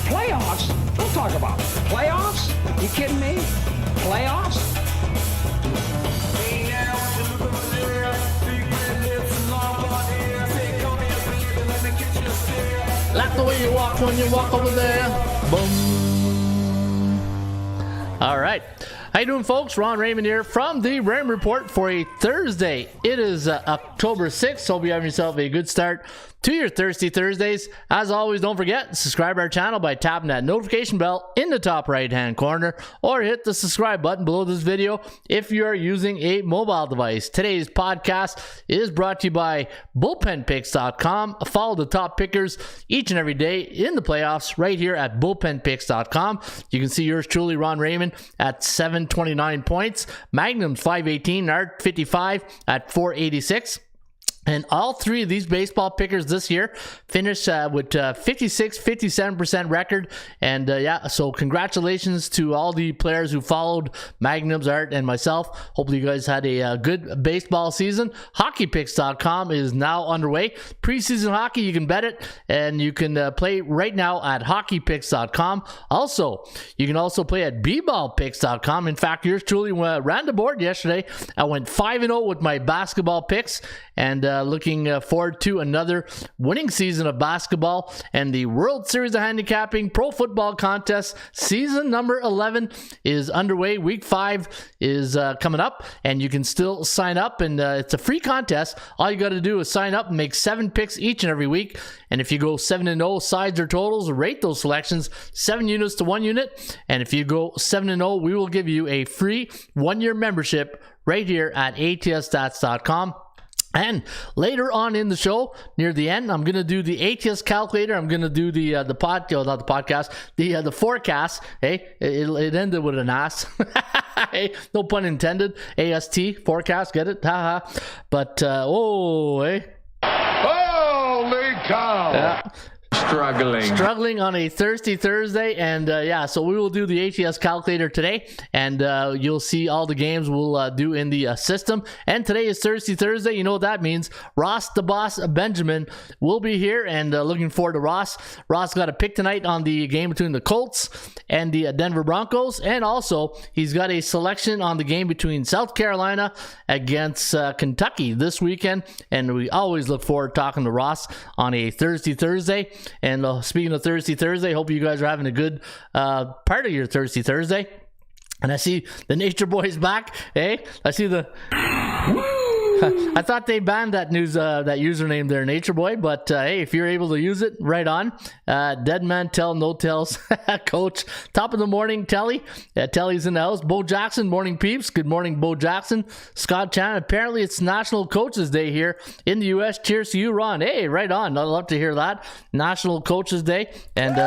Playoffs? Don't talk about playoffs. You kidding me? Playoffs? Like the way you walk when you walk over there. Boom. All right. How you doing, folks? Ron Raymond here from the Raymond Report for a Thursday. It is October 6th. Hope you're having yourself a good start to your Thirsty Thursdays. As always, don't forget, subscribe to our channel by tapping that notification bell in the top right-hand corner, or hit the subscribe button below this video if you are using a mobile device. Today's podcast is brought to you by bullpenpicks.com. Follow the top pickers each and every day in the playoffs right here at bullpenpicks.com. You can see yours truly, Ron Raymond, at 729 points. Magnum's 518, Art 55 at 486. And all three of these baseball pickers this year finished with 56, 57% record. And yeah, so congratulations to all the players who followed Magnum's, Art, and myself. Hopefully you guys had a good baseball season. HockeyPicks.com is now underway. Preseason hockey, you can bet it, and you can play right now at HockeyPicks.com. Also, you can also play at bballpicks.com. In fact, yours truly ran the board yesterday. I went 5-0 with my basketball picks, and looking forward to another winning season of basketball and the World Series of Handicapping Pro Football Contest. Season number 11 is underway. Week 5 is coming up, and you can still sign up, and it's a free contest. All you got to do is sign up and make 7 picks each and every week. And if you go 7-0 sides or totals, rate those selections 7 units to 1 unit. And if you go 7-0, we will give you a free 1-year membership right here at atsstats.com. And later on in the show, near the end, I'm going to do the ATS calculator. I'm going to do the forecast. Hey, it ended with an ass. Hey, no pun intended. AST, forecast, get it? Haha. But, hey. Holy cow! Yeah. Struggling on a Thirsty Thursday, and yeah, so we will do the ATS calculator today, and you'll see all the games we'll do in the system. And today is Thirsty Thursday. You know what that means. Ross the Boss Benjamin will be here, and looking forward to Ross. Ross got a pick tonight on the game between the Colts and the Denver Broncos, and also he's got a selection on the game between South Carolina against Kentucky this weekend, and we always look forward to talking to Ross on a Thirsty Thursday. And speaking of Thirsty Thursday, hope you guys are having a good part of your Thirsty Thursday. And I see the Nature Boy's back. Hey, I see the... I thought they banned that that username there, Nature Boy. But hey, if you're able to use it, right on. Dead Man Tell, No Tells, Coach. Top of the morning, Telly. Telly's in the house. Bo Jackson, morning peeps. Good morning, Bo Jackson. Scott Chan. Apparently, it's National Coaches Day here in the U.S. Cheers to you, Ron. Hey, right on. I'd love to hear that. National Coaches Day. And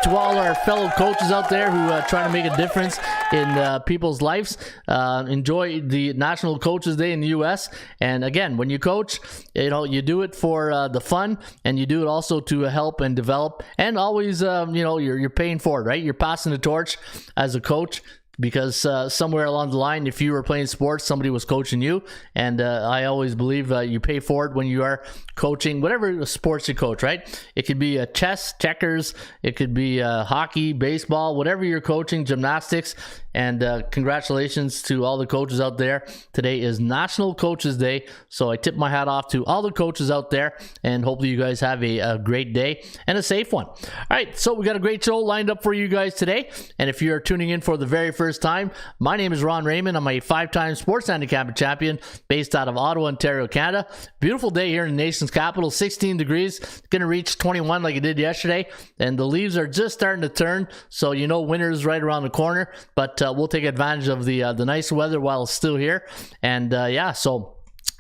to all our fellow coaches out there who trying to make a difference in people's lives, enjoy the National Coaches Day in the U.S. And again, when you coach, you do it for the fun, and you do it also to help and develop. And always, you're paying for it, right? You're passing the torch as a coach. Because somewhere along the line, if you were playing sports, somebody was coaching you. And I always believe you pay for it when you are coaching whatever sports you coach, right? It could be chess, checkers, it could be hockey, baseball, whatever you're coaching, gymnastics. And congratulations to all the coaches out there. Today is National Coaches Day. So I tip my hat off to all the coaches out there. And hopefully you guys have a great day and a safe one. All right, so we got a great show lined up for you guys today. And if you're tuning in for the very first first time, my name is Ron Raymond. I'm a 5-time sports handicapping champion based out of Ottawa, Ontario, Canada. Beautiful day here in the nation's capital, 16 degrees. Going to reach 21 like it did yesterday, and the leaves are just starting to turn, so you know winter is right around the corner, but we'll take advantage of the nice weather while it's still here. And so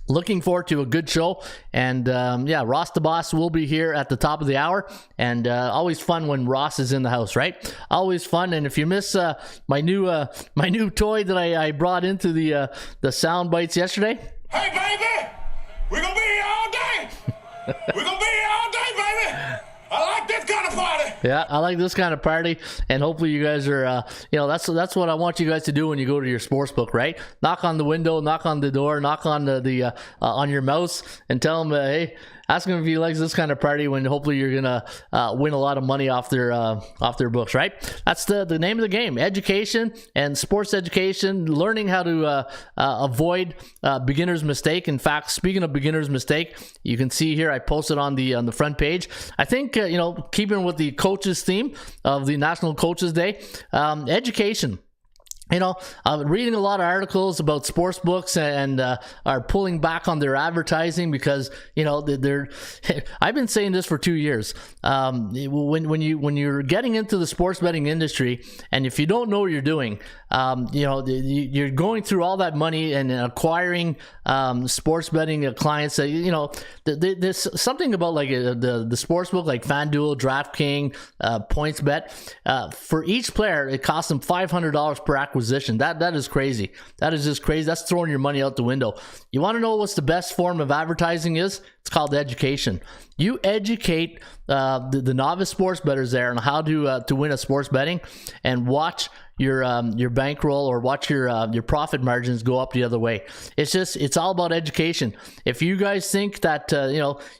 looking forward to a good show. And Ross the Boss will be here at the top of the hour, and always fun when Ross is in the house, right? Always fun. And if you miss my new toy that I brought into the sound bites yesterday, hey baby, we're gonna be here all day. We're gonna be here all day, baby. I like this kind of party. Yeah, I like this kind of party, and hopefully you guys are, that's what I want you guys to do when you go to your sports book, right? Knock on the window, knock on the door, knock on the on your mouse, and tell them, hey, ask him if he likes this kind of party. When hopefully you're gonna win a lot of money off their books, right? That's the name of the game: education and sports education, learning how to avoid beginner's mistake. In fact, speaking of beginner's mistake, you can see here I posted on the front page. I think keeping with the coaches theme of the National Coaches Day, education. I'm reading a lot of articles about sports books and are pulling back on their advertising because they're I've been saying this for 2 years. When you're getting into the sports betting industry, and if you don't know what you're doing, you're going through all that money and acquiring sports betting clients. There's something about like the sports book, like FanDuel, DraftKings, PointsBet. For each player, it costs them $500 per acquisition. That is crazy. That is just crazy. That's throwing your money out the window. You want to know what's the best form of advertising is? It's called education. You educate the novice sports bettors there on how to win a sports betting, and watch your bankroll or watch your profit margins go up the other way. It's all about education. If you guys think that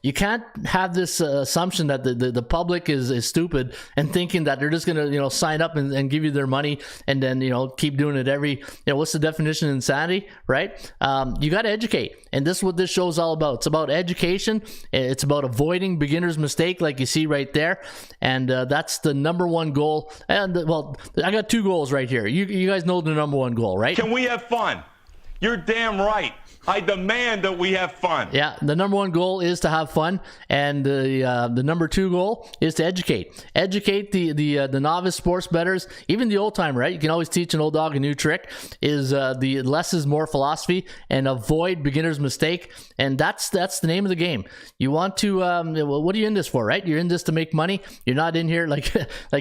you can't have this assumption that the public is stupid and thinking that they're just gonna sign up and give you their money and then keep doing it every what's the definition of insanity, right? You got to educate, and this is what this show is all about. It's about education. It's about avoiding beginner's mistake, like you see right there, and that's the number one goal. And I got 2 goals right here. You guys know the number one goal, right? Can we have fun? You're damn right. I demand that we have fun. Yeah, the number one goal is to have fun, and the number 2 goal is to educate. Educate the novice sports bettors, even the old timer, right? You can always teach an old dog a new trick. Is the less is more philosophy, and avoid beginner's mistake. And that's the name of the game. You want to what are you in this for, right? You're in this to make money. You're not in here like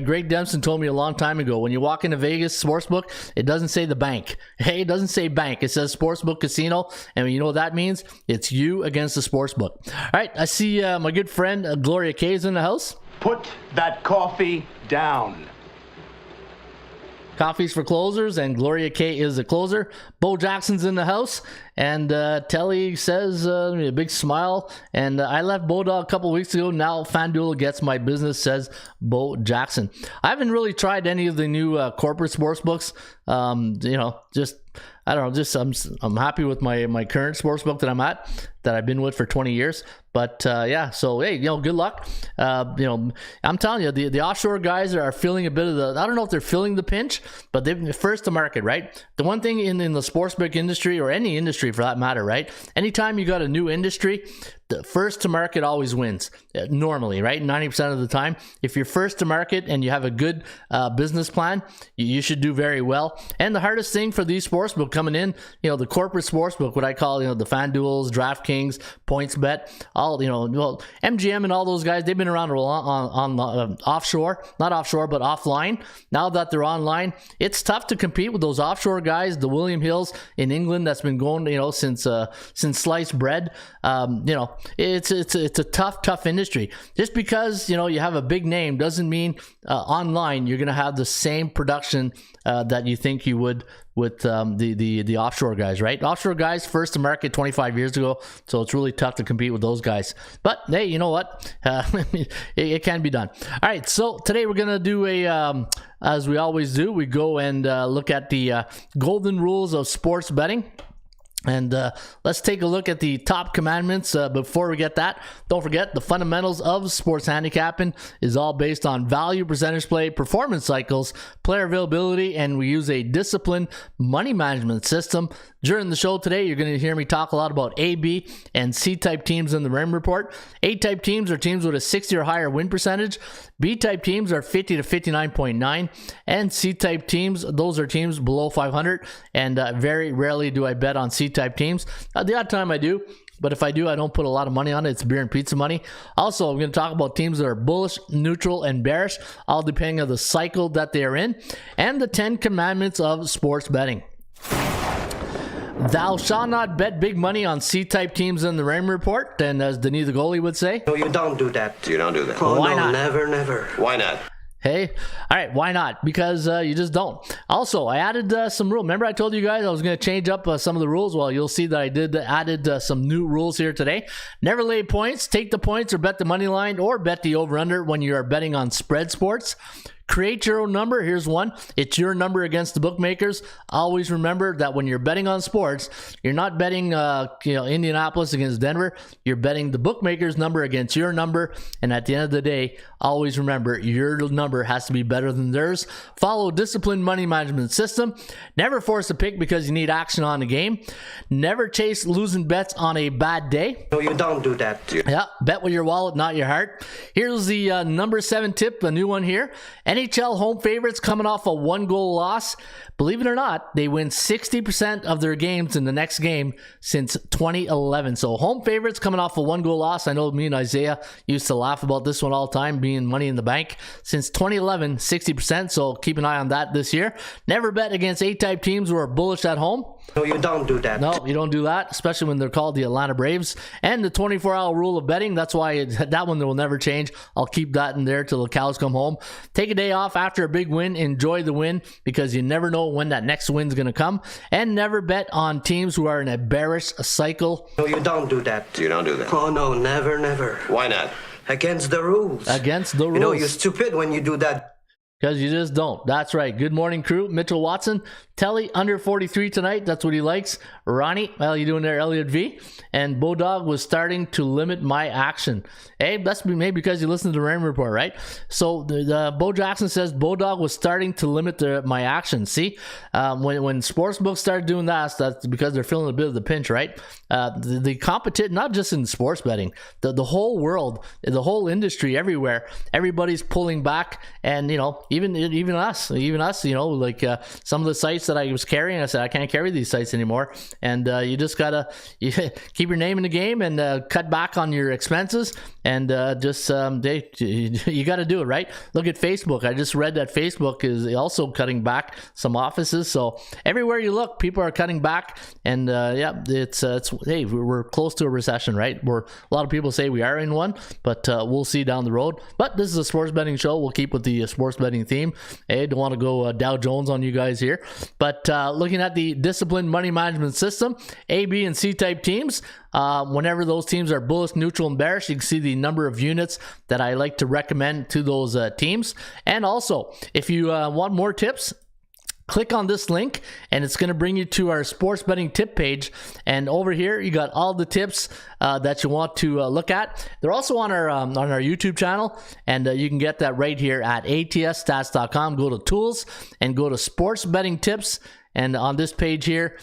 Greg Dempson told me a long time ago. When you walk into Vegas sportsbook, it doesn't say the bank. Hey, it doesn't say bank. It says sportsbook casino. And you know what that means? It's you against the sports book. All right, I see my good friend Gloria K is in the house. Put that coffee down. Coffee's for closers, and Gloria K is a closer. Bo Jackson's in the house, and Telly says a big smile. And I left Bodog a couple weeks ago. Now FanDuel gets my business, says Bo Jackson. I haven't really tried any of the new corporate sports books. I don't know. I'm happy with my current sports book that I'm at, that I've been with for 20 years. But so hey, good luck. I'm telling you, the offshore guys are feeling a bit of I don't know if they're feeling the pinch, but they're first to market, right? The one thing in the sports book industry, or any industry for that matter, right? Anytime you got a new industry, the first to market always wins, normally, right? 90% of the time. If you're first to market and you have a good business plan, you should do very well. And the hardest thing for these sportsbook coming in, the corporate sportsbook, what I call, the FanDuels, DraftKings, PointsBet, all, MGM and all those guys, they've been around on offshore, not offshore, but offline. Now that they're online, it's tough to compete with those offshore guys, the William Hills in England that's been going, since sliced bread. It's a tough industry. Just because you have a big name doesn't mean online you're gonna have the same production that you think you would with the offshore guys, right? Offshore guys first to market 25 years ago, so it's really tough to compete with those guys. But hey, you know what? It can be done. All right, so today we're gonna do as we always do, we go and look at the golden rules of sports betting. And let's take a look at the top commandments. Before we get that, don't forget the fundamentals of sports handicapping is all based on value, percentage play, performance cycles, player availability, and we use a disciplined money management system. During the show today, you're going to hear me talk a lot about A, B, and C-type teams in the REM report. A-type teams are teams with a 60 or higher win percentage. B-type teams are 50 to 59.9. And C-type teams, those are teams below 500. And very rarely do I bet on C-type teams. The odd time I do. But if I do, I don't put a lot of money on it. It's beer and pizza money. Also, I'm going to talk about teams that are bullish, neutral, and bearish, all depending on the cycle that they are in, and the 10 commandments of sports betting. Thou shalt not bet big money on C-type teams in the REM report, and as Denis the goalie would say. No, you don't do that. You don't do that. Oh, Why no, not? Never, never. Why not? Hey, all right, why not? Because you just don't. Also, I added some rules. Remember I told you guys I was going to change up some of the rules? Well, you'll see that I added some new rules here today. Never lay points, take the points or bet the money line or bet the over-under when you are betting on spread sports. Create your own number. Here's one. It's your number against the bookmakers. Always remember that when you're betting on sports, you're not betting Indianapolis against Denver. You're betting the bookmakers' number against your number. And at the end of the day, always remember your number has to be better than theirs. Follow disciplined money management system. Never force a pick because you need action on the game. Never chase losing bets on a bad day. No, you don't do that. Yeah, bet with your wallet, not your heart. Here's the number 7 tip, a new one here. NHL home favorites coming off a 1-goal loss. Believe it or not, they win 60% of their games in the next game since 2011. So home favorites coming off a 1-goal loss. I know me and Isaiah used to laugh about this one all the time, being money in the bank. Since 2011, 60%. So keep an eye on that this year. Never bet against A-type teams who are bullish at home. No, you don't do that. No, you don't do that, especially when they're called the Atlanta Braves. And the 24-hour rule of betting, that's why that one will never change. I'll keep that in there till the cows come home. Take a day off after a big win. Enjoy the win because you never know when that next win's going to come. And never bet on teams who are in a bearish cycle. No, you don't do that. You don't do that. Oh, no, never, never. Why not? Against the rules. Against the rules. You know, you're stupid when you do that. Because you just don't. That's right. Good morning, crew. Mitchell Watson. Telly under 43 tonight. That's what he likes. Ronnie, how you doing there? Elliot V. And Bodog was starting to limit my action. Hey, that's maybe because you listened to the REM report, right? So Bo Jackson says Bodog was starting to limit my action. See, when sportsbooks started doing that, that's because they're feeling a bit of the pinch, right? The competition, not just in sports betting, the whole world, the whole industry, everywhere, everybody's pulling back, and even us, like some of the sites that I was carrying, I said I can't carry these sites anymore, and you just gotta keep your name in the game and cut back on your expenses, and you got to do it, right? Look at Facebook. I just read that Facebook is also cutting back some offices, so everywhere you look, people are cutting back, and hey, we're close to a recession, right? A lot of people say we are in one, but we'll see down the road. But this is a sports betting show. We'll keep with the sports betting theme. Hey, don't want to go Dow Jones on you guys here, but looking at the disciplined money management system, A, B, and C type teams. Whenever those teams are bullish, neutral, and bearish, you can see the number of units that I like to recommend to those teams. And also, if you want more tips, click on this link and it's going to bring you to our sports betting tip page, and over here you got all the tips that you want to look at. They're also on our YouTube channel, and you can get that right here at atsstats.com. Go to tools and go to sports betting tips, and on this page here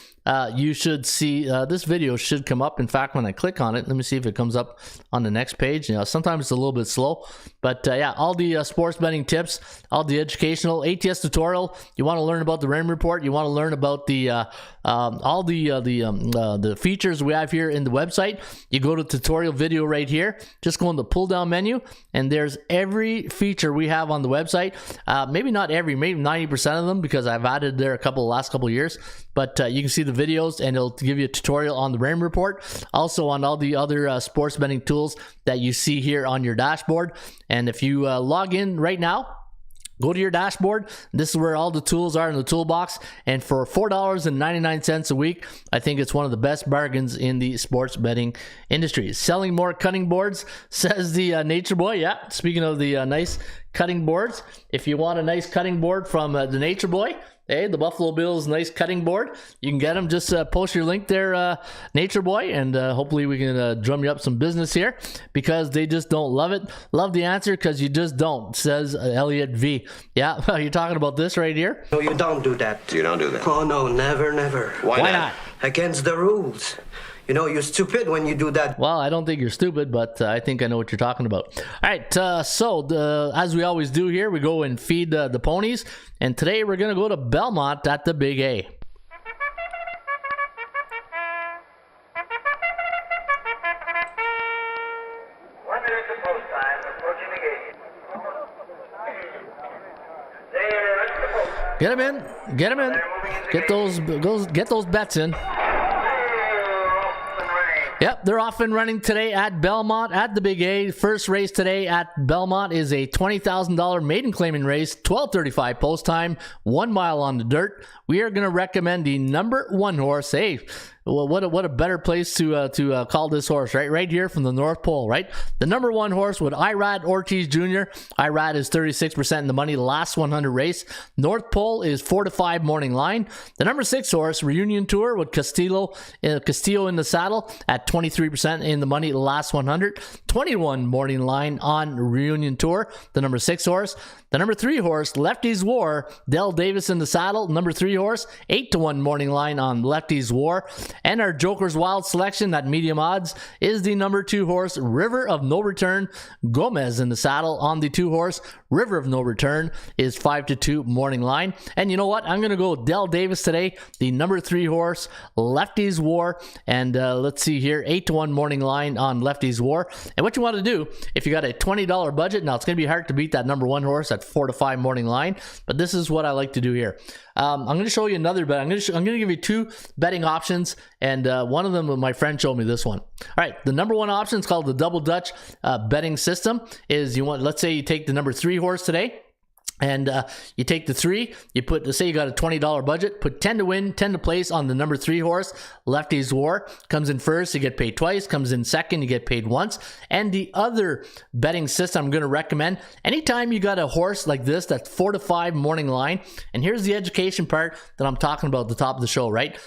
you should see this video should come up. In fact, when I click on it, let me see if it comes up on the next page. Sometimes it's a little bit slow, but yeah, all the sports betting tips, all the educational ATS tutorial. You want to learn about the REM report, you want to learn about the all the features we have here in the website. You go to tutorial video right here, just go in the pull down menu, and there's every feature we have on the website. Maybe not every, maybe 90% of them, because I've added there last couple years, but you can see the videos, and it'll give you a tutorial on the REM report, also on all the other sports betting tools that you see here on your dashboard. And if you log in right now, go to your dashboard. This is where all the tools are in the toolbox. And for $4.99 a week, I think it's one of the best bargains in the sports betting industry. Selling more cutting boards, says the Nature Boy. Yeah, speaking of the nice cutting boards. If you want a nice cutting board from the Nature Boy, hey, the Buffalo Bills nice cutting board, you can get them. Just post your link there, Nature Boy, and hopefully we can drum you up some business here, because they just don't love it. Love the answer, because you just don't, says Elliot V. Yeah, you're talking about this right here. No, you don't do that. You don't do that. Oh, no, never, never. Why not? Against the rules. You know, you're stupid when you do that. Well, I don't think you're stupid, but I think I know what you're talking about. All right, so as we always do here, we go and feed the ponies, and today we're going to go to Belmont at the Big A. Get him in. Get him in. Get those bets in. Yep, they're off and running today at Belmont at the Big A. First race today at Belmont is a $20,000 maiden claiming race, 12:35 post time, 1 mile on the dirt. We are going to recommend the number 1 horse. Hey, well, what a better place to call this horse, right here from the North Pole, right? The number 1 horse with Irad Ortiz Jr. Irad is 36% in the money, last 100 race. North Pole is 4-5 morning line. The number 6 horse, Reunion Tour with Castillo in the saddle at 23% in the money, last 100. 21 morning line on Reunion Tour, the number 6 horse. The number 3 horse, Lefty's War, Del Davis in the saddle. Number 3 horse, 8-1 morning line on Lefty's War. And our Joker's Wild selection at medium odds is the number 2 horse, River of No Return, Gomez in the saddle on the 2 horse. River of No Return is 5-2 morning line. And you know what? I'm going to go Del Davis today, the number 3 horse, Lefty's War. And let's see here, 8-1 morning line on Lefty's War. And what you want to do, if you got a $20 budget, now it's going to be hard to beat that number 1 horse at 4-5 morning line, but this is what I like to do here. I'm going to show you another bet. I'm going to give you 2 betting options, and one of them, my friend showed me this one. All right, the number 1 option is called the Double Dutch betting system. Is let's say you take the number 3 horse today, and you take the 3, you put, let's say you got a $20 budget, put 10 to win, 10 to place on the number 3 horse, Lefty's War. Comes in first, you get paid twice. Comes in second, you get paid once. And the other betting system I'm going to recommend, anytime you got a horse like this, that's 4-5 morning line, and here's the education part that I'm talking about at the top of the show, right?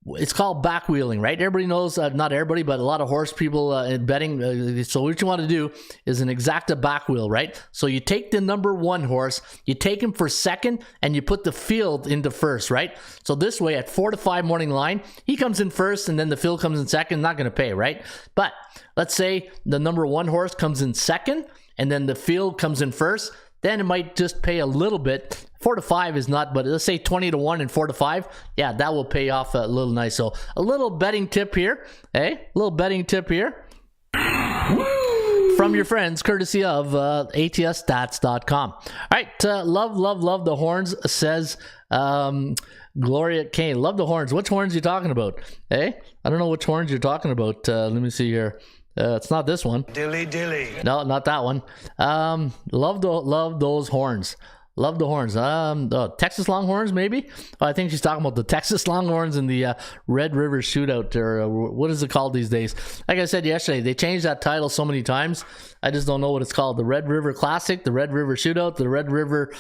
It's called back wheeling, right? Everybody knows, not everybody, but a lot of horse people in betting. So what you want to do is an exacta back wheel, right? So you take the number 1 horse, you take him for second, and you put the field into first, right? So this way, at 4-5 morning line, he comes in first, and then the field comes in second. Not going to pay, right? But let's say the number 1 horse comes in second, and then the field comes in first. Then it might just pay a little bit. 4-5 is not, but let's say 20-1 and 4-5. Yeah, that will pay off a little nice. So a little betting tip here. Hey, a little betting tip here. From your friends, courtesy of ATSstats.com. All right, love the horns, says Gloria Kane. Love the horns. Which horns are you talking about? Hey, I don't know which horns you're talking about. Let me see here. It's not this one. Dilly. No, not that one. Love those horns. Love the horns. Texas Longhorns, maybe? Oh, I think she's talking about the Texas Longhorns in the Red River Shootout, or what is it called these days? Like I said yesterday, they changed that title so many times. I just don't know what it's called. The Red River Classic, the Red River Shootout, the Red River,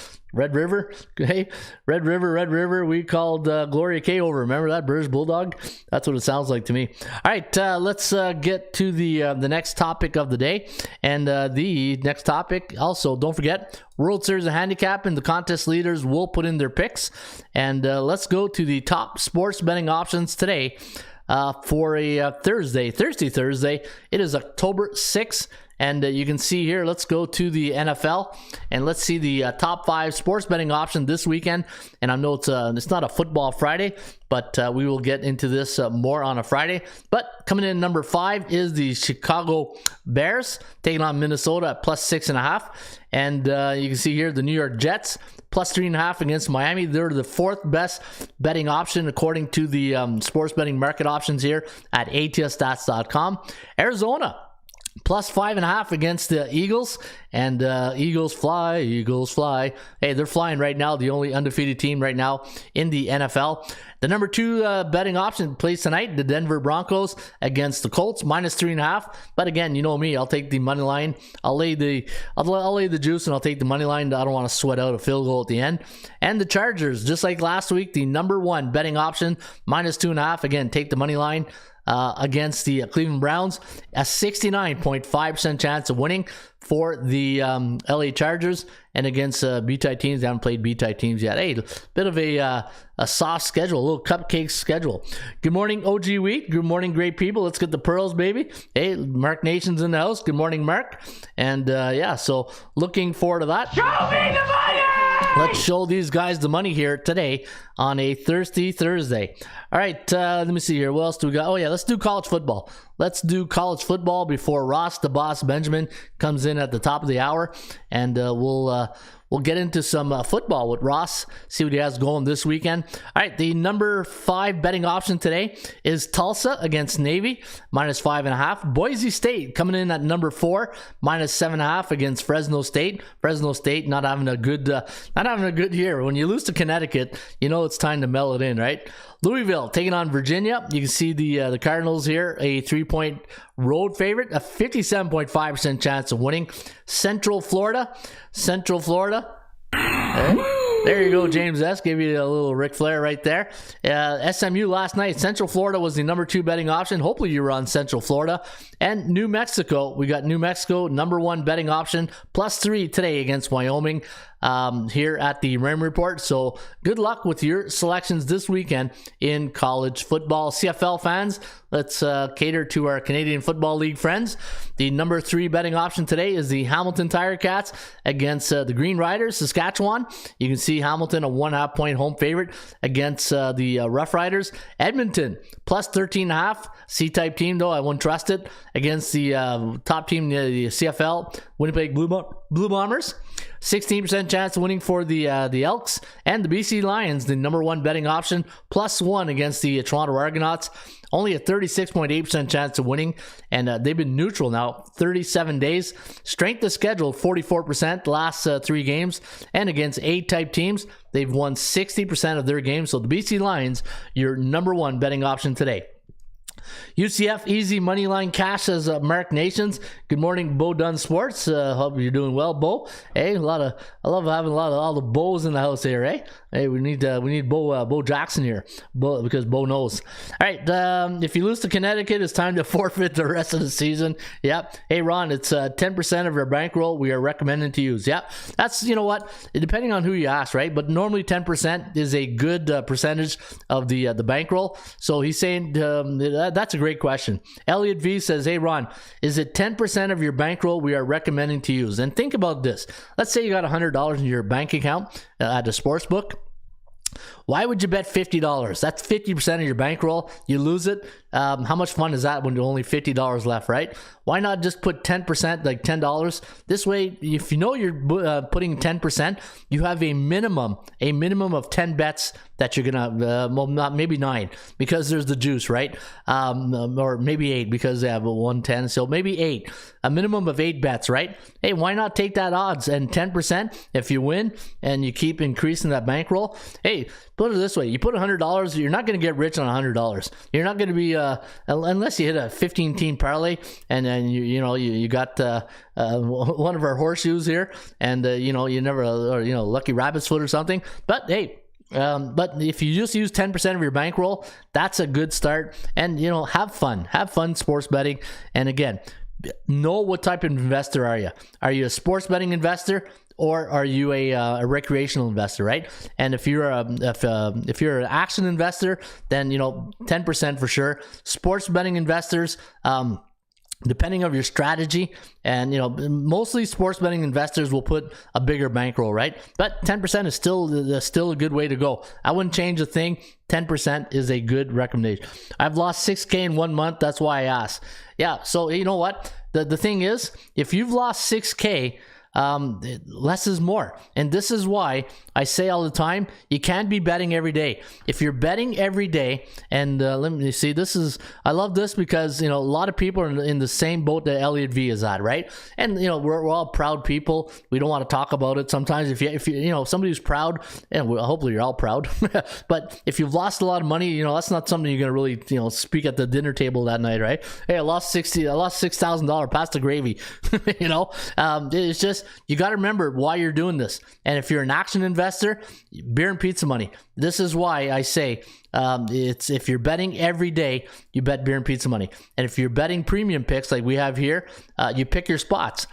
hey, Red River. We called Gloria K over. Remember that British Bulldog? That's what it sounds like to me. All right, let's get to the next topic of the day. And the next topic, also, don't forget, World Series of Handicapping. The contest leaders will put in their picks. And let's go to the top sports betting options today for a Thursday. It is October 6th. And you can see here, let's go to the NFL and let's see the top 5 sports betting option this weekend. And I know it's not a football Friday, but we will get into this more on a Friday. But coming in number 5 is the Chicago Bears taking on Minnesota at plus 6.5. And you can see here the New York Jets plus 3.5 against Miami. They're the 4th best betting option according to the sports betting market options here at ATSstats.com. Arizona plus 5.5 against the Eagles. And Eagles fly, Eagles fly. Hey, they're flying right now. The only undefeated team right now in the NFL. The number 2 betting option plays tonight. The Denver Broncos against the Colts, minus 3.5. But again, you know me, I'll take the money line. I'll lay the juice and I'll take the money line. I don't want to sweat out a field goal at the end. And the Chargers, just like last week, the number 1 betting option, minus 2.5. Again, take the money line. Against the Cleveland Browns, a 69.5% chance of winning for the LA Chargers, and against B-type teams. They haven't played B-type teams yet. Hey, bit of a soft schedule, a little cupcake schedule. Good morning, OG Wheat. Good morning, great people. Let's get the pearls, baby. Hey, Mark Nation's in the house. Good morning, Mark. And so looking forward to that. Show me the money! Let's show these guys the money here today on a Thirsty Thursday. All right, let me see here. What else do we got? Oh, yeah, let's do college football. Let's do college football before Ross the Boss Benjamin comes in at the top of the hour. And we'll get into some football with Ross, see what he has going this weekend. All right, the number 5 betting option today is Tulsa against Navy, minus 5.5. Boise State coming in at number 4, minus 7.5 against Fresno State. Fresno State not having a good year. When you lose to Connecticut, you know it's time to mail it in, right? Louisville taking on Virginia. You can see the Cardinals here, a 3-point road favorite, a 57.5% chance of winning. Central Florida. There you go, James S. Gave you a little Ric Flair right there. SMU last night. Central Florida was the number 2 betting option. Hopefully you were on Central Florida. And New Mexico. We got New Mexico, number 1 betting option, plus 3 today against Wyoming. Here at the Ram Report. So good luck with your selections this weekend in college football. CFL fans, let's cater to our Canadian Football League friends. The number 3 betting option today is the Hamilton Tiger Cats against the Green Riders, Saskatchewan. You can see Hamilton, a 1.5 point home favorite against the Rough Riders. Edmonton, plus 13.5. C-type team, though, I wouldn't trust it, against the top team, the CFL, Winnipeg Blue Bombers. 16% chance of winning for the Elks. And the BC Lions, the number 1 betting option, plus 1 against the Toronto Argonauts. Only a 36.8% chance of winning, and they've been neutral now 37 days. Strength of schedule, 44% the last 3 games. And against A-type teams, they've won 60% of their games. So the BC Lions, your number 1 betting option today. UCF easy money line cash, as Mark Nations. Good morning, Bo Dunn Sports. Hope you're doing well, Bo. Hey, I love having all the Bo's in the house here, eh? Hey, we need Bo Jackson here, because Bo knows. All right, if you lose to Connecticut, it's time to forfeit the rest of the season. Yep. Hey, Ron, it's 10% of your bankroll we are recommending to use. Yep. That's, you know what, depending on who you ask, right? But normally 10% is a good percentage of the bankroll. So he's saying that's a great question. Elliot V says, hey, Ron, is it 10% of your bankroll we are recommending to use? And think about this. Let's say you got $100 in your bank account at a sports book. Why would you bet $50? That's 50% of your bankroll. You lose it. How much fun is that when there's only $50 left, right? Why not just put 10%, like $10? This way, if you know you're putting 10%, you have a minimum of 10 bets that you're gonna, maybe 9, because there's the juice, right? Or maybe 8 because they have a 110, so maybe 8. A minimum of 8 bets, right? Hey, why not take that odds and 10% if you win and you keep increasing that bankroll? Hey, put it this way: you put $100, you're not going to get rich on $100. You're not going to be unless you hit a 15-team parlay and then you got one of our horseshoes here, and you never, or lucky rabbit's foot or something. But hey. But if you just use 10% of your bankroll, that's a good start. And have fun sports betting. And again, know what type of investor are you? Are you a sports betting investor, or are you a recreational investor, right? And if you're if you're an action investor, then 10% for sure. Sports betting investors, depending on your strategy, and mostly sports betting investors will put a bigger bankroll, right? But 10% is still a good way to go. I wouldn't change a thing. 10% is a good recommendation. I've lost $6,000 in 1 month. That's why I asked. Yeah. So you know what? The thing is, if you've lost $6,000 less is more. And this is why I say all the time, you can't be betting every day. If you're betting every day, and let me see, I love this because, a lot of people are in the same boat that Elliot V is at, right? And, we're all proud people. We don't want to talk about it sometimes. If you somebody who's proud, and hopefully you're all proud, but if you've lost a lot of money, that's not something you're going to really, speak at the dinner table that night, right? Hey, I lost $6,000, pass the gravy. It's just, you got to remember why you're doing this. And if you're an action investor, beer and pizza money. This is why I say, it's if you're betting every day, you bet beer and pizza money. And if you're betting premium picks like we have here, you pick your spots.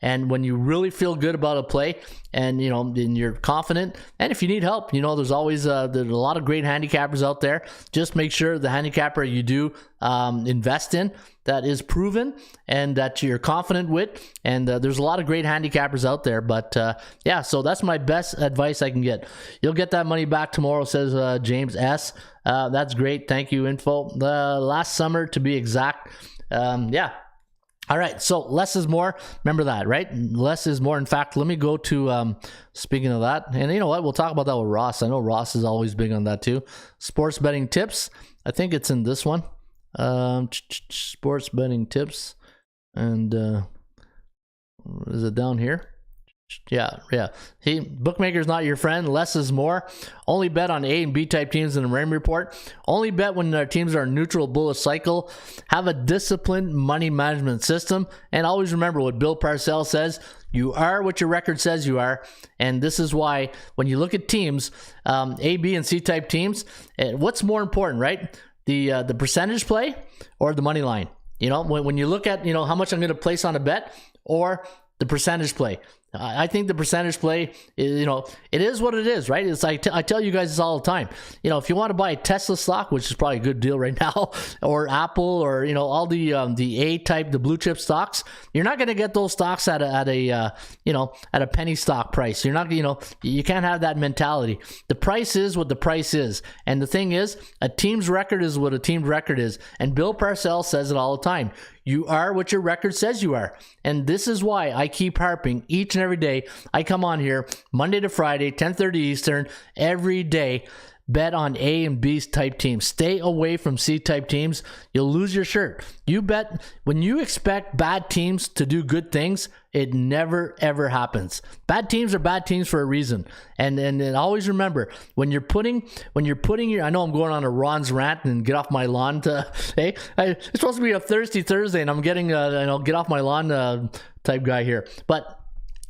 And when you really feel good about a play, and and you're confident, and if you need help, there's always there's a lot of great handicappers out there. Just make sure the handicapper you do invest in that is proven and that you're confident with. And there's a lot of great handicappers out there. But yeah, so that's my best advice I can get. You'll get that money back tomorrow, says James S. That's great. Thank you, info. Last summer, to be exact. Yeah. All right, so less is more. Remember that, right? Less is more. In fact, let me go to, speaking of that, and you know what? We'll talk about that with Ross. I know Ross is always big on that too. Sports betting tips. I think it's in this one. Sports betting tips. And is it down here? Yeah. Hey, bookmaker's not your friend. Less is more. Only bet on A and B type teams in the Raymond report. Only bet when their teams are a neutral bullish cycle. Have a disciplined money management system. And always remember what Bill Parcells says. You are what your record says you are. And this is why when you look at teams, A, B, and C type teams, what's more important, right? The percentage play or the money line? When you look at, how much I'm going to place on a bet or the percentage play. I think the percentage play, it is what it is, right? It's like I tell you guys this all the time. If you want to buy a Tesla stock, which is probably a good deal right now, or Apple, or all the A type, the blue chip stocks, you're not going to get those stocks at a penny stock price. You're not, you can't have that mentality. The price is what the price is, and the thing is, a team's record is what a team's record is, and Bill Parcells says it all the time. You are what your record says you are. And this is why I keep harping each and every day. I come on here Monday to Friday, 10:30 Eastern, every day. Bet on A and B type teams. Stay away from C type teams. You'll lose your shirt. You bet when you expect bad teams to do good things, it never ever happens. Bad teams are bad teams for a reason. And always remember when you're putting your, I know I'm going on a Ron's rant and get off my lawn to, hey, it's supposed to be a thirsty Thursday and I'm getting get off my lawn type guy here. But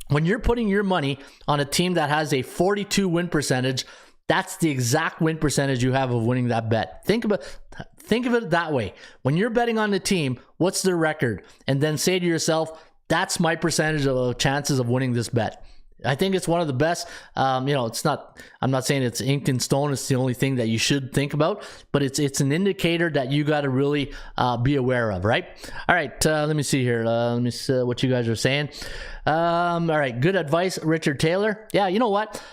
when you're putting your money on a team that has a 42 win percentage, that's the exact win percentage you have of winning that bet. Think of it that way. When you're betting on the team, what's their record? And then say to yourself, that's my percentage of chances of winning this bet. I think it's one of the best. It's not, I'm not saying it's inked in stone. It's the only thing that you should think about, but it's an indicator that you got to really be aware of, right? All right. Let me see here. Let me see what you guys are saying. All right. Good advice, Richard Taylor. Yeah. You know what?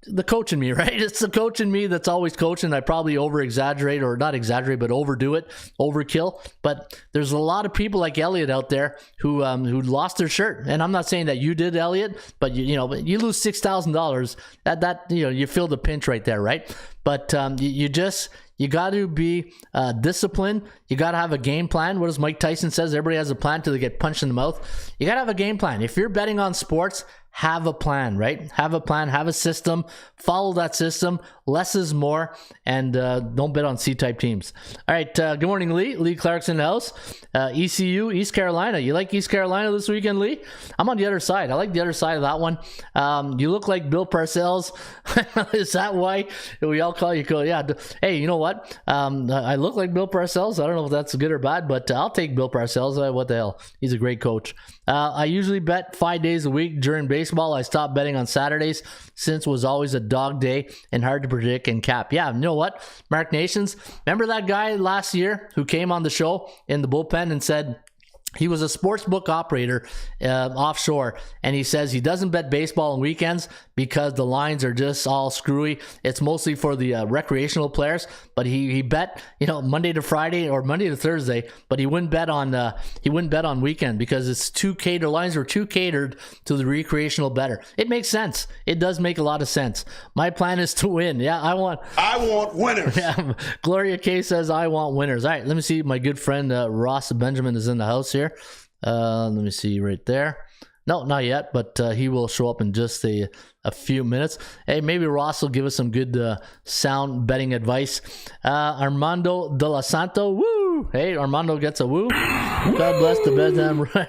The coach in me, right? It's the coach in me that's always coaching. I probably over-exaggerate, or not exaggerate, but overdo it, overkill. But there's a lot of people like Elliot out there who lost their shirt. And I'm not saying that you did, Elliot, but you lose $6,000. That you feel the pinch right there, right? But you got to be disciplined. You got to have a game plan. What does Mike Tyson says? Everybody has a plan till they get punched in the mouth. You got to have a game plan. If you're betting on sports, have a plan, right? Have a plan, have a system, follow that system. Less is more, and don't bet on C-type teams. All right, good morning, Lee. Lee Clark's in the house. ECU, East Carolina. You like East Carolina this weekend, Lee? I'm on the other side. I like the other side of that one. You look like Bill Parcells. Is that why we all call you? Yeah. Hey, you know what? I look like Bill Parcells. I don't know if that's good or bad, but I'll take Bill Parcells. What the hell? He's a great coach. I usually bet 5 days a week during baseball. I stopped betting on Saturdays since it was always a dog day and hard to predict and cap. Yeah, you know what? Mark Nations, remember that guy last year who came on the show in the bullpen and said He was a sports book operator offshore, and he says he doesn't bet baseball on weekends because the lines are just all screwy. It's mostly for the recreational players, but he bet Monday to Friday or Monday to Thursday, but he wouldn't bet on weekend because it's lines are too catered to the recreational bettor. It makes sense. It does make a lot of sense. My plan is to win. Yeah, I want winners. Yeah, Gloria K says I want winners. All right, let me see. My good friend Ross Benjamin is in the house here. Let me see right there. No, not yet, but he will show up in just a few minutes. Hey, maybe Ross will give us some good sound betting advice. Armando De La Santo, woo! Hey, Armando gets a woo. God bless the best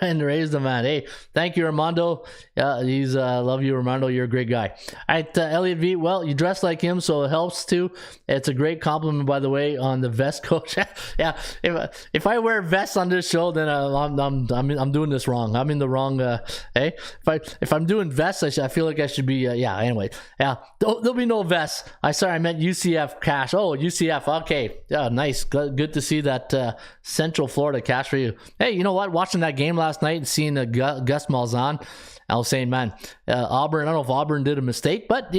and raise the man. Hey, thank you, Armando. He's love you, Armando. You're a great guy. All right, Elliot V. Well, you dress like him, so it helps too. It's a great compliment, by the way, on the vest coach. Yeah, if I wear vests on this show, then I'm doing this wrong. I'm in the wrong. Hey, if I'm doing vests, I feel like I should be. Anyway, there'll be no vests. I meant UCF cash. Oh, UCF. Okay, yeah, nice. Good to see that Central Florida cash for you. Hey, you know what? Watching that game last night and seeing Gus Malzahn, I was saying, man, Auburn. I don't know if Auburn did a mistake, but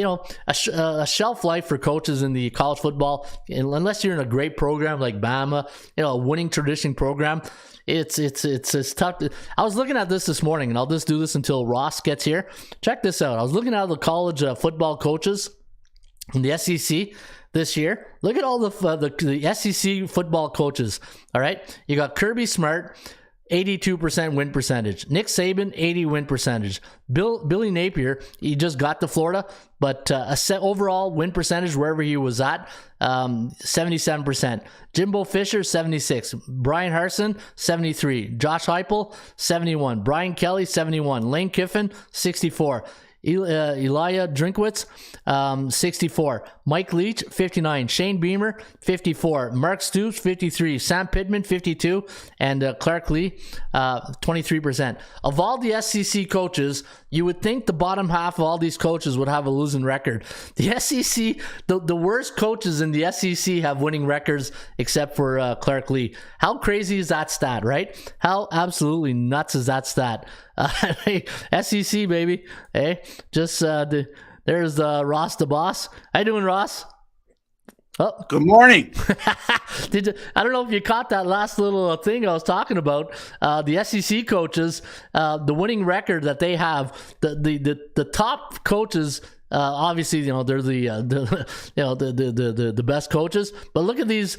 a shelf life for coaches in the college football, unless you're in a great program like Bama, a winning tradition program. It's tough. I was looking at this morning, and I'll just do this until Ross gets here. Check this out. I was looking at the college football coaches in the SEC this year. Look at all the SEC football coaches. All right, you got Kirby Smart, 82% win percentage. Nick Saban, 80 win percentage. Billy Napier, he just got to Florida, but overall win percentage wherever he was at, 77%. Jimbo Fisher, 76. Brian Harsin, 73. Josh Heupel, 71. Brian Kelly, 71. Lane Kiffin, 64. Elijah Drinkwitz, 64. Mike Leach, 59. Shane Beamer, 54. Mark Stoops, 53. Sam Pittman, 52. And Clark Lee, 23%. Of all the SEC coaches, you would think the bottom half of all these coaches would have a losing record. The SEC, the worst coaches in the SEC have winning records except for Clark Lee. How crazy is that stat, right? How absolutely nuts is that stat? Hey, SEC, baby. Hey, just there's Ross the boss. How you doing, Ross? Oh, good morning. I don't know if you caught that last little thing I was talking about. The SEC coaches, the winning record that they have, the top coaches. Obviously, they're the best coaches. But look at these,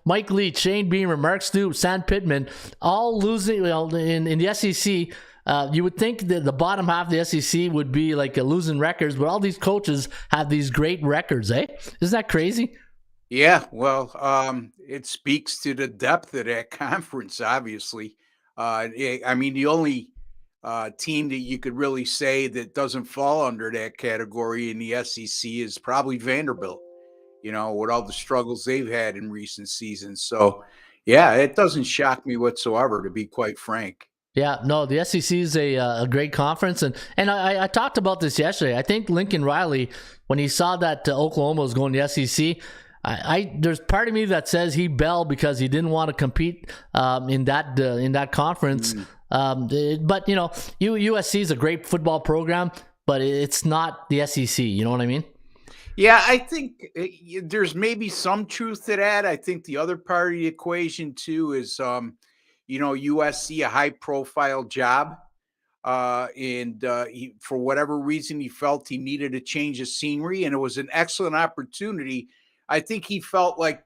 Mike Leach, Shane Beamer, Mark Stoops, Sam Pittman, all losing. In the SEC. You would think that the bottom half of the SEC would be like losing records, but all these coaches have these great records, eh? Isn't that crazy? Yeah, well, it speaks to the depth of that conference, obviously. I mean, the only team that you could really say that doesn't fall under that category in the SEC is probably Vanderbilt, with all the struggles they've had in recent seasons. So, yeah, it doesn't shock me whatsoever, to be quite frank. Yeah, no, the SEC is a great conference, and I talked about this yesterday. I think Lincoln Riley, when he saw that Oklahoma was going to the SEC, there's part of me that says he bailed because he didn't want to compete in that conference. But USC is a great football program, but it's not the SEC. You know what I mean? Yeah, I think there's maybe some truth to that. I think the other part of the equation too is. USC, a high-profile job, and for whatever reason, he felt he needed a change of scenery, and it was an excellent opportunity. I think he felt like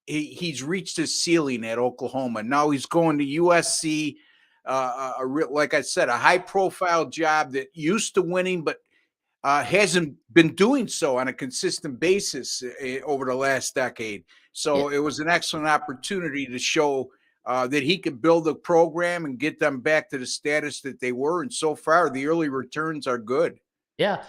he's reached his ceiling at Oklahoma. Now he's going to USC, like I said, a high-profile job that used to winning, but hasn't been doing so on a consistent basis over the last decade. So It was an excellent opportunity to show that he could build a program and get them back to the status that they were. And so far, the early returns are good. Yeah.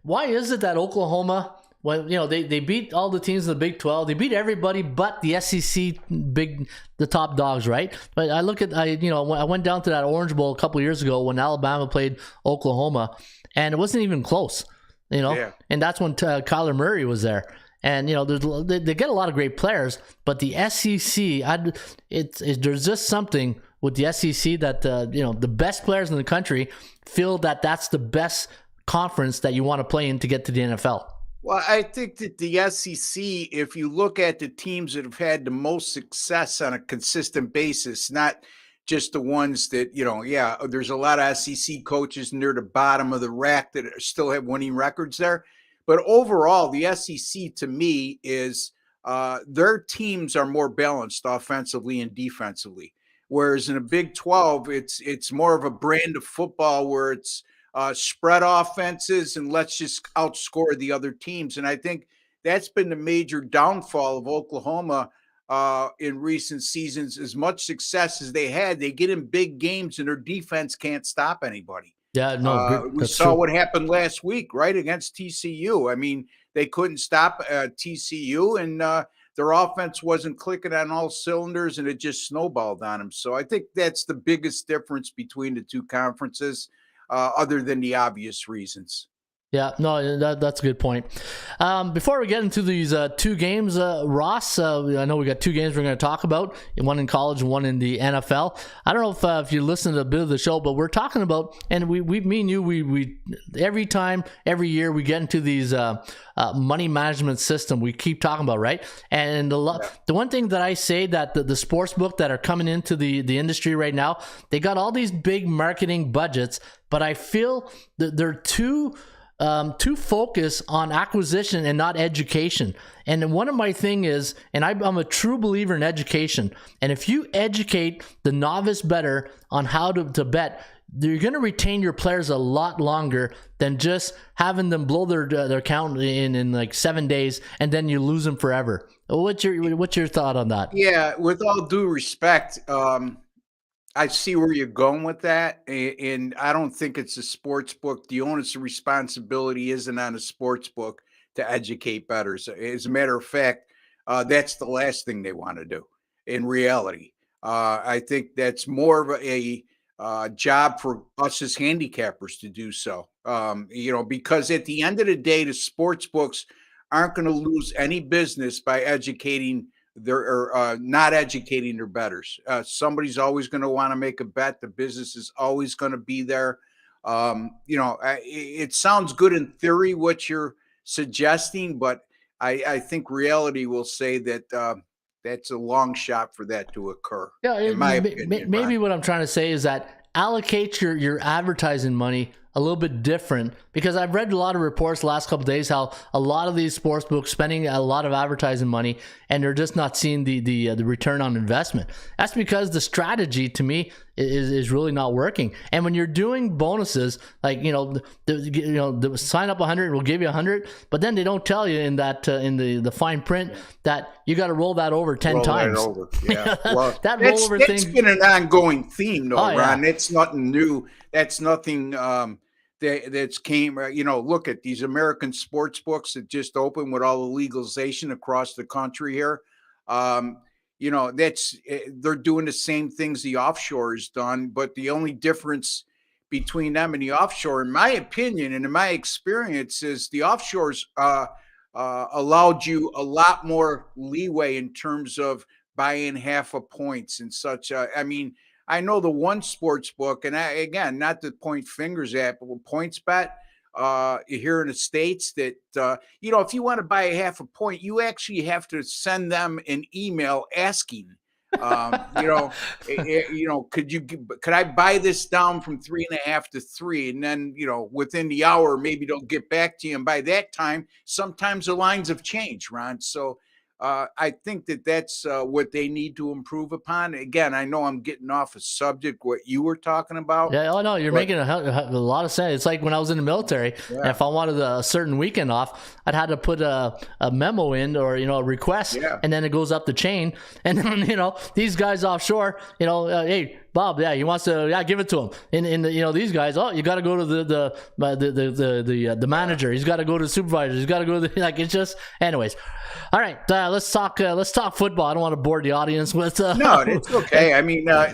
Why is it that Oklahoma, they beat all the teams in the Big 12, they beat everybody but the SEC the top dogs, right? But I went down to that Orange Bowl a couple of years ago when Alabama played Oklahoma, and it wasn't even close, and that's when Kyler Murray was there. And they get a lot of great players, but the SEC, there's just something with the SEC that the best players in the country feel that that's the best conference that you want to play in to get to the NFL? Well, I think that the SEC, if you look at the teams that have had the most success on a consistent basis, not just the ones that, there's a lot of SEC coaches near the bottom of the rack that still have winning records there. But overall, the SEC to me is their teams are more balanced offensively and defensively. Whereas in a Big 12, it's more of a brand of football where it's spread offenses and let's just outscore the other teams. And I think that's been the major downfall of Oklahoma in recent seasons. As much success as they had, they get in big games and their defense can't stop anybody. Yeah, no, we saw what happened last week, right, against TCU. I mean, they couldn't stop TCU, and their offense wasn't clicking on all cylinders, and it just snowballed on them. So I think that's the biggest difference between the two conferences, other than the obvious reasons. Yeah, no, that's a good point. Before we get into these two games, Ross, I know we got two games we're going to talk about, one in college and one in the NFL. I don't know if you listen to a bit of the show, but we're talking about, and we me and you, we every year we get into these money management system we keep talking about, right? And the one thing that I say that the sports book that are coming into the industry right now, they got all these big marketing budgets, but I feel that they're too focused on acquisition and not education. And one of my thing is, and I'm a true believer in education. And if you educate the novice better on how to bet, you're going to retain your players a lot longer than just having them blow their account in like 7 days and then you lose them forever. What's your thought on that? Yeah, with all due respect, I see where you're going with that, and I don't think it's a sports book. The onus of responsibility isn't on a sports book to educate bettors. As a matter of fact, that's the last thing they want to do in reality. I think that's more of a job for us as handicappers to do so, because at the end of the day, the sports books aren't going to lose any business by educating not educating their bettors. Somebody's always going to want to make a bet. The business is always going to be there. It sounds good in theory what you're suggesting, but I think reality will say that that's a long shot for that to occur. Yeah, in my opinion, maybe what I'm trying to say is that allocate your advertising money a little bit different, because I've read a lot of reports the last couple of days how a lot of these sports books spending a lot of advertising money and they're just not seeing the return on investment. That's because the strategy to me is really not working. And when you're doing bonuses, like the sign up 100, we'll give you 100, but then they don't tell you in that in the fine print that you got to roll that over 10 times. That over. Yeah, well, that rollover thing. It's been an ongoing theme, though, Ron. Yeah. It's nothing new. That's nothing that's came. Look at these American sports books that just opened with all the legalization across the country here. They're doing the same things the offshore has done, but the only difference between them and the offshore, in my opinion and in my experience, is the offshores allowed you a lot more leeway in terms of buying half of points and such. I know the one sports book, and again, not to point fingers at, but PointsBet here in the States, that, if you want to buy a half a point, you actually have to send them an email asking, could I buy this down from 3.5 to 3? And then, within the hour, maybe they'll get back to you. And by that time, sometimes the lines have changed, Ron. So I think that's what they need to improve upon. Again, I know I'm getting off a subject, what you were talking about. Yeah, oh no, you're making a lot of sense. It's like when I was in the military, and if I wanted a certain weekend off, I'd had to put a memo in or, a request, and then it goes up the chain. And then, these guys offshore, hey, Bob, he wants to, give it to him. And these guys, you got to go to the manager. He's got to go to the supervisor. He's got to go to it's just, anyways. All right, let's talk football. I don't want to bore the audience with. No, it's okay.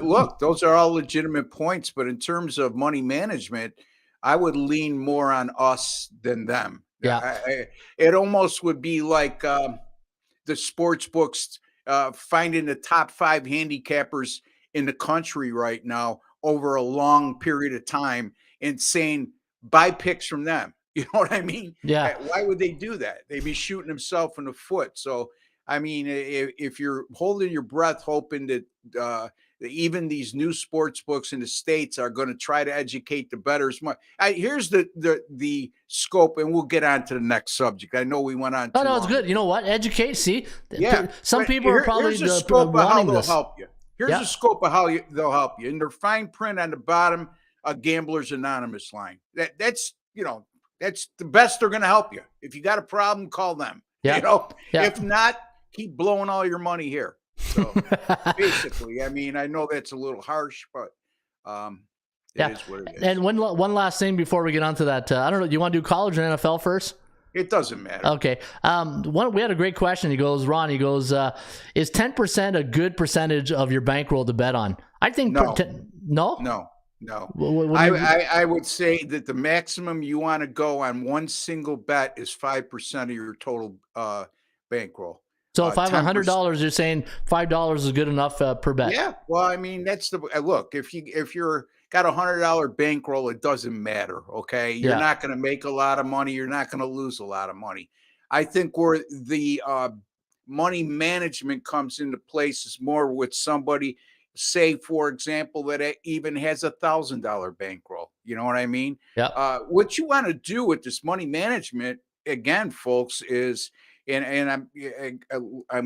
Look, those are all legitimate points, but in terms of money management, I would lean more on us than them. Yeah, it almost would be like the sports books finding the top 5 handicappers in the country right now over a long period of time and saying, buy picks from them. You know what I mean? Yeah. Why would they do that? They'd be shooting themselves in the foot. So, I mean, if you're holding your breath, hoping that even these new sports books in the States are going to try to educate the bettors. Here's the scope, and we'll get on to the next subject. I know we went on too No, it's long. good. You know what? Educate. See, Yeah. some people are probably here's a scope of how wanting they'll this. help you. Here's Yeah. a scope of how they'll help you. In their fine print on the bottom, a Gamblers Anonymous line. That's the best they're going to help you. If you got a problem, call them. Yeah. You know, Yeah. if not, keep blowing all your money here. So basically, I mean, I know that's a little harsh, but it is what it is. And one last thing before we get on to that, I don't know. Do you want to do college or NFL first? It doesn't matter. Okay. We had a great question. He goes, Ron, is 10% a good percentage of your bankroll to bet on? I think No. No? No. What I would say that the maximum you want to go on one single bet is 5% of your total bankroll. So if I have 10%. $100, you're saying $5 is good enough per bet. Yeah. Well, I mean, that's the look. If you're got $100 bankroll, it doesn't matter. Okay, you're not going to make a lot of money. You're not going to lose a lot of money. I think where the money management comes into place is more with somebody, say, for example, that even has $1,000 bankroll. You know what I mean? Yeah. What you want to do with this money management, again, folks, is. And I'm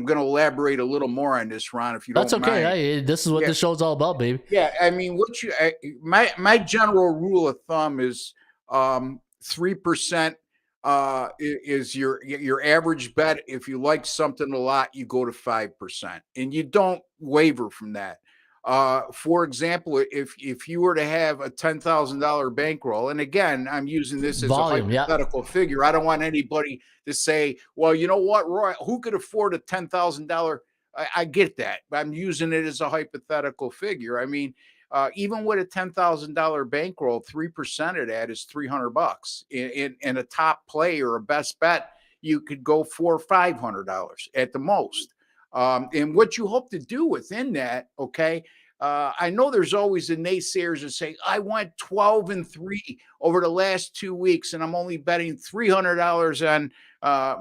going to elaborate a little more on this, Ron, if you don't mind. That's okay. This is what this show's all about, baby. Yeah, I mean, my general rule of thumb is 3% is your average bet. If you like something a lot, you go to 5%, and you don't waver from that. For example, if you were to have a $10,000 bankroll, and again, I'm using this as a hypothetical figure. I don't want anybody to say, well, you know what, Roy, who could afford a $10,000? I get that, but I'm using it as a hypothetical figure. I mean, even with a $10,000 bankroll, 3% of that is $300. In a top play or a best bet, you could go $400 or $500 at the most. And what you hope to do within that, okay, I know there's always the naysayers that say, I went 12-3 over the last 2 weeks, and I'm only betting $300 on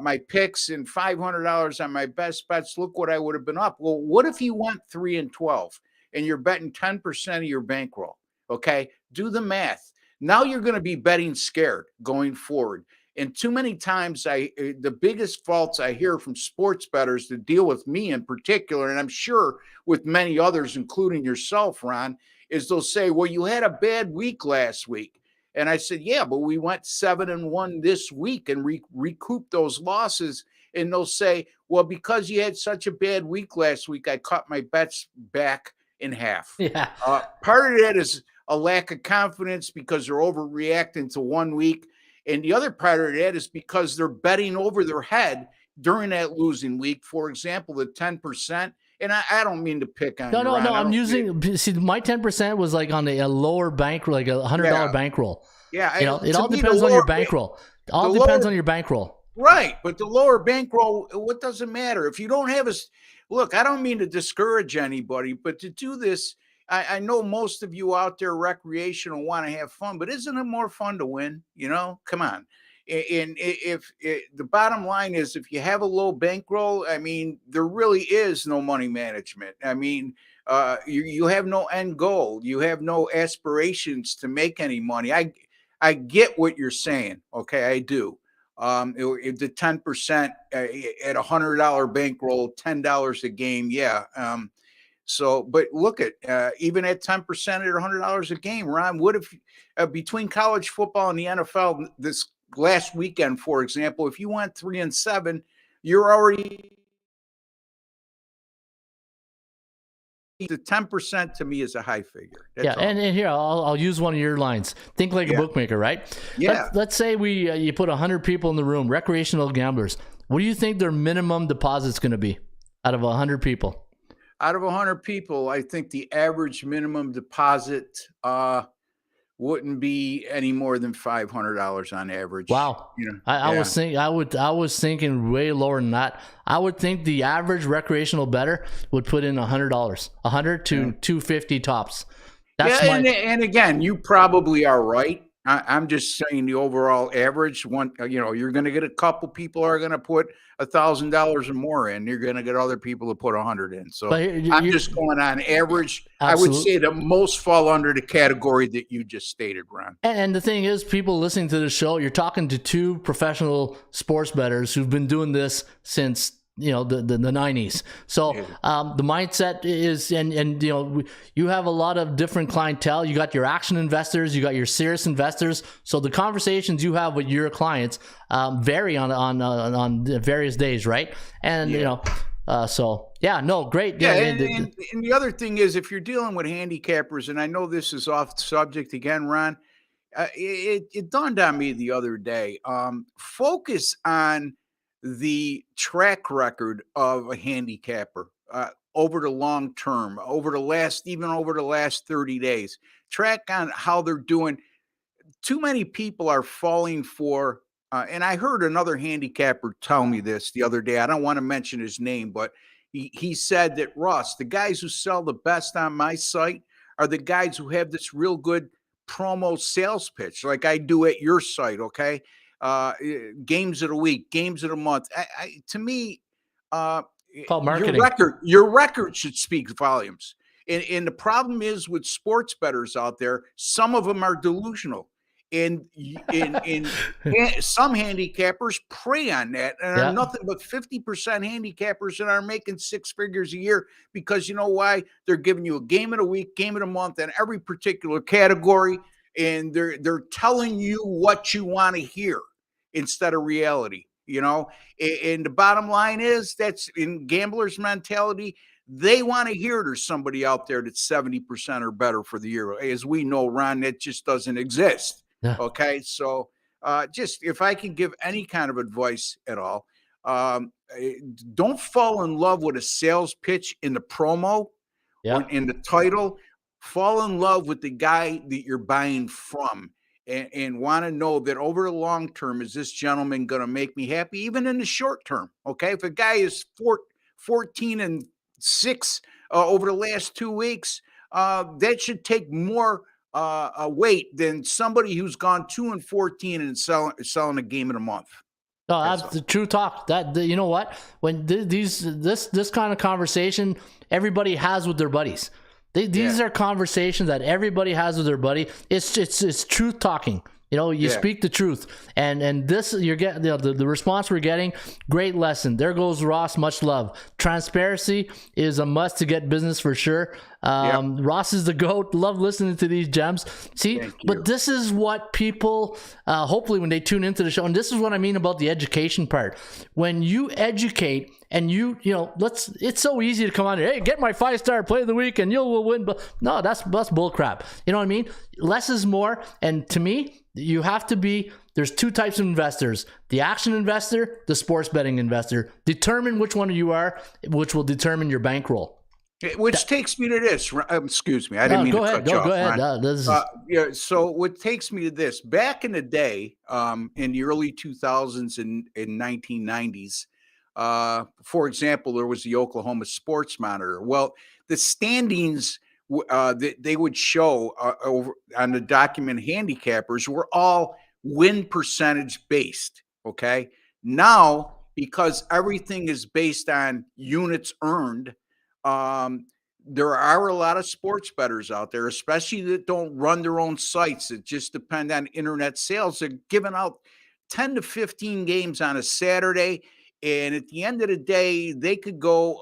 my picks and $500 on my best bets. Look what I would have been up. Well, what if you went 3-12 and you're betting 10% of your bankroll? Okay, do the math. Now you're going to be betting scared going forward. And too many times, the biggest faults I hear from sports bettors that deal with me in particular, and I'm sure with many others, including yourself, Ron, is they'll say, well, you had a bad week last week. And I said, yeah, but we went 7-1 this week and recouped those losses. And they'll say, well, because you had such a bad week last week, I cut my bets back in half. Yeah. Part of that is a lack of confidence because they're overreacting to 1 week. And the other part of that is because they're betting over their head during that losing week. For example, the 10%. And I don't mean to pick on you, Ron. I'm using. See, my 10% was like on a lower bankroll, like a $100 bankroll. Yeah, it all depends on your bankroll. All depends on your bankroll. Right, but the lower bankroll, what does it matter if you don't have a look? I don't mean to discourage anybody, but to do this. I know most of you out there recreational want to have fun, but isn't it more fun to win? You know, come on. And if the bottom line is, if you have a low bankroll, I mean, there really is no money management. I mean, you have no end goal. You have no aspirations to make any money. I get what you're saying. Okay, I do. The 10% at $100 bankroll, $10 a game. Yeah. So, but look at even at 10% at $100 a game, Ron, what if between college football and the NFL this last weekend, for example, if you went 3-7, you're already the 10% to me is a high figure. That's all. And here I'll use one of your lines. Think like a bookmaker, right? Yeah. Let's say you put 100 people in the room, recreational gamblers. What do you think their minimum deposit's going to be out of 100 people? Out of 100 people, I think the average minimum deposit wouldn't be any more than $500 on average. Wow. I was thinking way lower than that. I would think the average recreational bettor would put in $100, $100 to $250 tops. That's and again, you probably are right. I'm just saying the overall average one, you're going to get a couple people are going to put $1,000 or more in. You're going to get other people to put 100 in. So I'm just going on average. Absolutely. I would say that most fall under the category that you just stated, Ron. And the thing is, people listening to the show, you're talking to two professional sports bettors who've been doing this since the 90s. So the mindset is, and you have a lot of different clientele. You got your action investors, you got your serious investors. So the conversations you have with your clients vary on various days, right? And great. Yeah, and the other thing is, if you're dealing with handicappers, and I know this is off subject again, Ron, it dawned on me the other day. Focus on the track record of a handicapper over the long term, over the last 30 days. Track on how they're doing. Too many people are falling for, and I heard another handicapper tell me this the other day. I don't want to mention his name, but he said that, Russ, the guys who sell the best on my site are the guys who have this real good promo sales pitch like I do at your site, okay? Games of the week, games of the month. To me, called marketing. Your record should speak volumes. And the problem is with sports bettors out there, some of them are delusional. And some handicappers prey on that and are nothing but 50% handicappers and are making six figures a year because you know why? They're giving you a game of the week, game of the month in every particular category, and they're telling you what you want to hear instead of reality, and the bottom line is that's in gamblers' mentality. They want to hear there's somebody out there that's 70% or better for the year. As we know, Ron, that just doesn't exist. Yeah. Okay. So just if I can give any kind of advice at all, don't fall in love with a sales pitch in the promo or in the title. Fall in love with the guy that you're buying from and want to know that over the long term, is this gentleman going to make me happy? Even in the short term. Okay. If a guy is 14-6 over the last 2 weeks, that should take more weight than somebody who's gone 2-14 and selling a game in a month. No, that's the true talk. You know what? When this kind of conversation, everybody has with their buddies. These are conversations that everybody has with their buddy. It's truth talking. You speak the truth, and this you're getting the response we're getting. Great lesson. There goes Ross. Much love. Transparency is a must to get business for sure. Ross is the GOAT. Love listening to these gems. See, but this is what people hopefully when they tune into the show, and this is what I mean about the education part. When you educate and it's so easy to come on here. Hey, get my 5-star play of the week and you'll win. But no, that's bull crap. You know what I mean? Less is more. And to me, you have to be, there's two types of investors, the action investor, the sports betting investor. Determine which one you are, which will determine your bankroll. Which takes me to this. Excuse me. I didn't mean to cut you off. Go ahead. So what takes me to this, back in the day, in the early 2000s and 1990s, for example, there was the Oklahoma Sports Monitor. Well, the standings they would show over on the document handicappers were all win percentage based. Okay. Now, because everything is based on units earned, there are a lot of sports bettors out there, especially that don't run their own sites that just depend on internet sales. They're giving out 10 to 15 games on a Saturday. And at the end of the day, they could go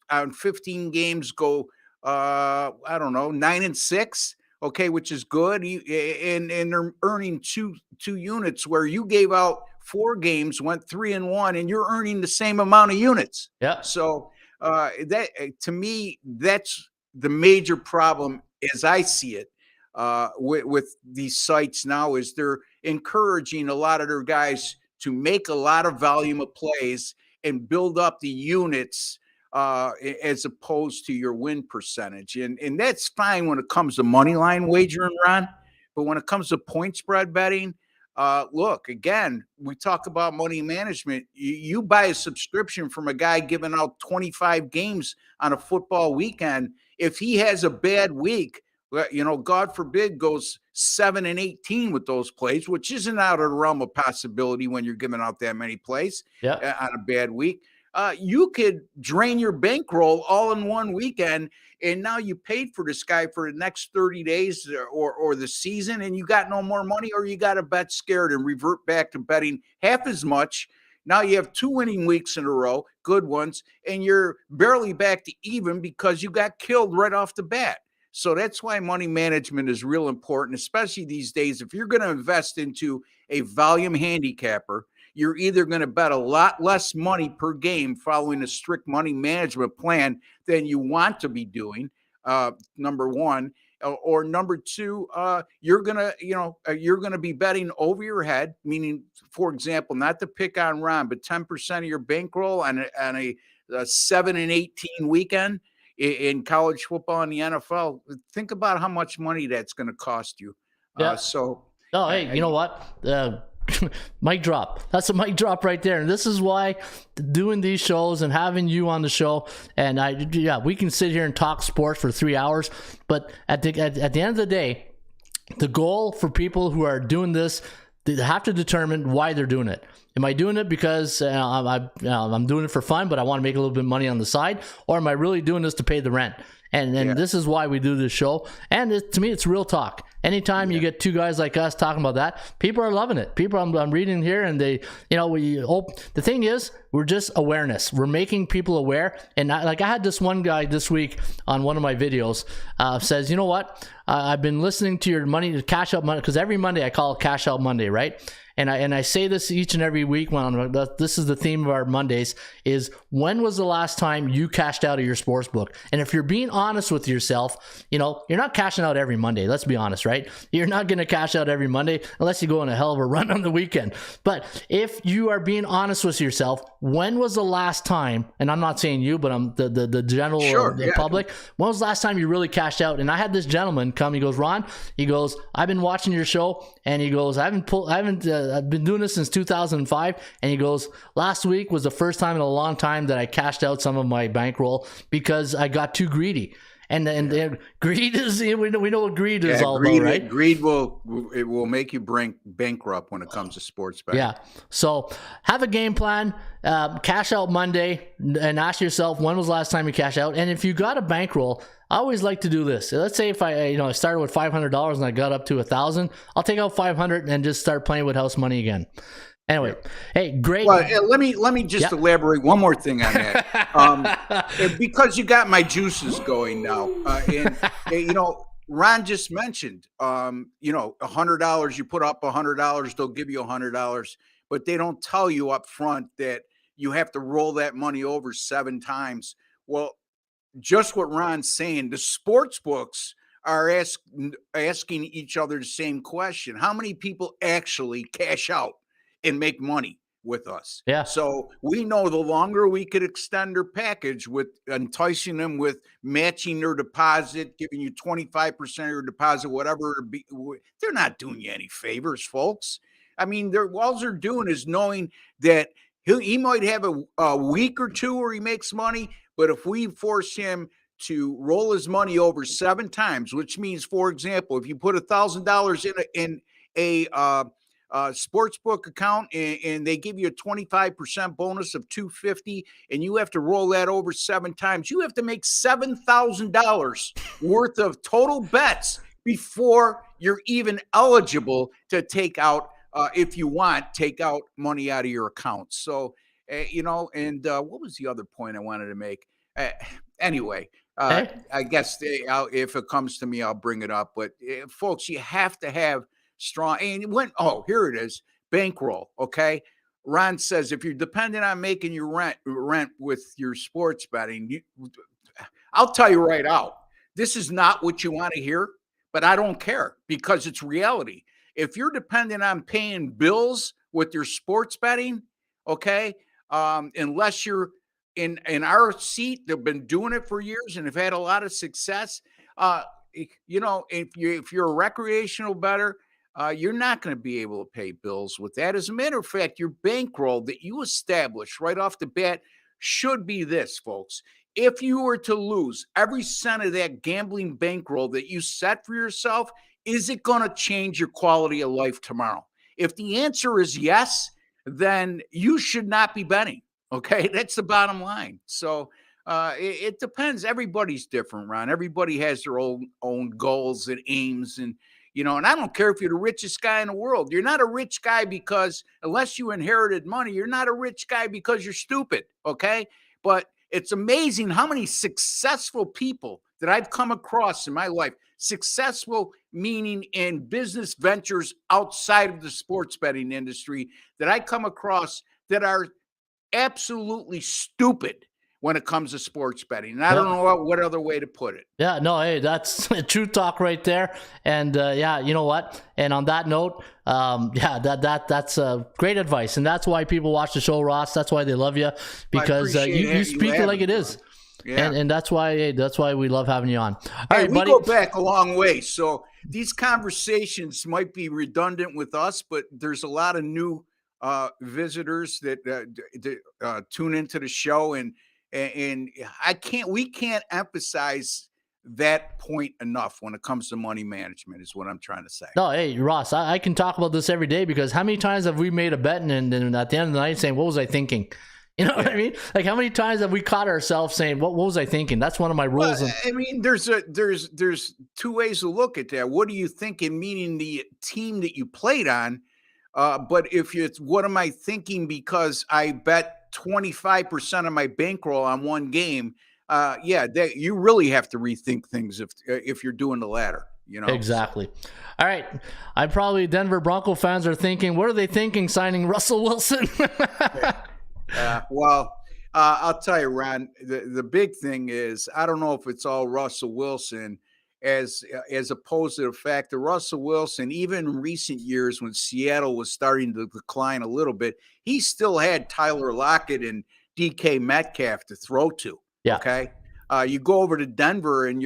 on 15 games, go, 9-6. Okay. Which is good. And they're earning two units where you gave out 4 games, went 3-1, and you're earning the same amount of units. Yeah. So, that to me, that's the major problem as I see it with these sites now is they're encouraging a lot of their guys to make a lot of volume of plays and build up the units as opposed to your win percentage. And that's fine when it comes to money line wagering, Ron. But when it comes to point spread betting, look, again, we talk about money management. You buy a subscription from a guy giving out 25 games on a football weekend. If he has a bad week, God forbid, goes 7-18 with those plays, which isn't out of the realm of possibility when you're giving out that many plays on a bad week. You could drain your bankroll all in one weekend, and now you paid for this guy for the next 30 days or the season, and you got no more money, or you got to bet scared and revert back to betting half as much. Now you have 2 winning weeks in a row, good ones, and you're barely back to even because you got killed right off the bat. So that's why money management is real important, especially these days. If you're going to invest into a volume handicapper, you're either going to bet a lot less money per game following a strict money management plan than you want to be doing, number one, or number two, you're going to be betting over your head, meaning, for example, not to pick on Ron, but 10% of your bankroll on a 7-18 weekend in college football and the NFL. Think about how much money that's going to cost you. Hey, you know what? Mic drop. That's a mic drop right there. And this is why doing these shows and having you on the show, and we can sit here and talk sports for 3 hours, but at the end of the day, the goal for people who are doing this, they have to determine why they're doing it. Am I doing it because I'm doing it for fun, but I want to make a little bit of money on the side, or am I really doing this to pay the rent? And this is why we do this show. And to me, it's real talk. Anytime you get two guys like us talking about that, people are loving it. People, I'm reading here, and they, the thing is, we're just awareness. We're making people aware. And I had this one guy this week on one of my videos says, you know what? I've been listening to your money, cash out money, because every Monday I call it Cash Out Monday, right? And I say this each and every week this is the theme of our Mondays, is when was the last time you cashed out of your sports book? And if you're being honest with yourself, you're not cashing out every Monday. Let's be honest, right? You're not going to cash out every Monday unless you go on a hell of a run on the weekend. But if you are being honest with yourself, when was the last time, and I'm not saying you, but I'm the general public, when was the last time you really cashed out? And I had this gentleman come, he goes, Ron, he goes, I've been watching your show, and he goes, I've been doing this since 2005, and he goes, last week was the first time in a long time that I cashed out some of my bankroll because I got too greedy. And greed is, we know what greed is all about, right? Greed will make you bankrupt when it comes to sports betting. Yeah. So have a game plan, cash out Monday, and ask yourself, when was the last time you cashed out? And if you got a bankroll, I always like to do this. Let's say if I started with $500 and I got up to $1,000, I'll take out $500 and just start playing with house money again. Anyway, hey, great. Well, let me just elaborate one more thing on that, because you got my juices going now, and Ron just mentioned, $100. You put up $100, they'll give you $100, but they don't tell you up front that you have to roll that money over 7 times. Well, just what Ron's saying, the sports books are asking each other the same question: how many people actually cash out and make money with us? Yeah. So we know the longer we could extend their package with enticing them with matching their deposit, giving you 25% of your deposit, whatever it be, they're not doing you any favors, folks. I mean, all they're doing is knowing that he might have a week or two where he makes money, but if we force him to roll his money over 7 times, which means, for example, if you put $1,000 in a sportsbook account and they give you a 25% bonus of $250, and you have to roll that over 7 times, you have to make $7,000 worth of total bets before you're even eligible to take out, if you want, take out money out of your account. So, what was the other point I wanted to make? Anyway, I guess if it comes to me, I'll bring it up. But folks, you have to have strong, and here it is, bankroll. Okay. Ron says, if you're dependent on making your rent with your sports betting, I'll tell you right out, this is not what you want to hear, but I don't care, because it's reality. If you're dependent on paying bills with your sports betting, okay, unless you're in our seat, they've been doing it for years and have had a lot of success. If you're a recreational bettor, you're not going to be able to pay bills with that. As a matter of fact, your bankroll that you establish right off the bat should be this, folks. If you were to lose every cent of that gambling bankroll that you set for yourself, is it going to change your quality of life tomorrow? If the answer is yes, then you should not be betting. Okay, that's the bottom line. So it depends. Everybody's different, Ron. Everybody has their own goals and aims, and and I don't care if you're the richest guy in the world. You're not a rich guy because unless you inherited money, you're not a rich guy because you're stupid. Okay, but it's amazing how many successful people that I've come across in my life. Successful meaning in business ventures outside of the sports betting industry that I come across that are absolutely stupid when it comes to sports betting. And I don't know what other way to put it. Yeah, no, hey, that's true talk right there. And yeah, you know what? And on that note, that's great advice. And that's why people watch the show, Ross. That's why they love you, because you speak it like it is. Yeah. And that's why we love having you on. All right, we buddy. go back a long way. So these conversations might be redundant with us, but there's a lot of new visitors that tune into the show, and we can't emphasize that point enough when it comes to money management is what I'm trying to say. No, hey, Ross, I can talk about this every day, because how many times have we made a bet and at the end of the night saying, what was I thinking? You know what I mean? Like, how many times have we caught ourselves saying, what was I thinking? That's one of my rules. Well, I mean, there's two ways to look at that. What are you thinking, meaning the team that you played on? But if it's what am I thinking because I bet 25% of my bankroll on one game, you really have to rethink things if you're doing the latter. Exactly. All right. Denver Bronco fans are thinking, what are they thinking signing Russell Wilson? I'll tell you, Ron, the big thing is, I don't know if it's all Russell Wilson as opposed to the fact that Russell Wilson, even in recent years when Seattle was starting to decline a little bit, he still had Tyler Lockett and DK Metcalf to throw to. Yeah. Okay. You go over to Denver and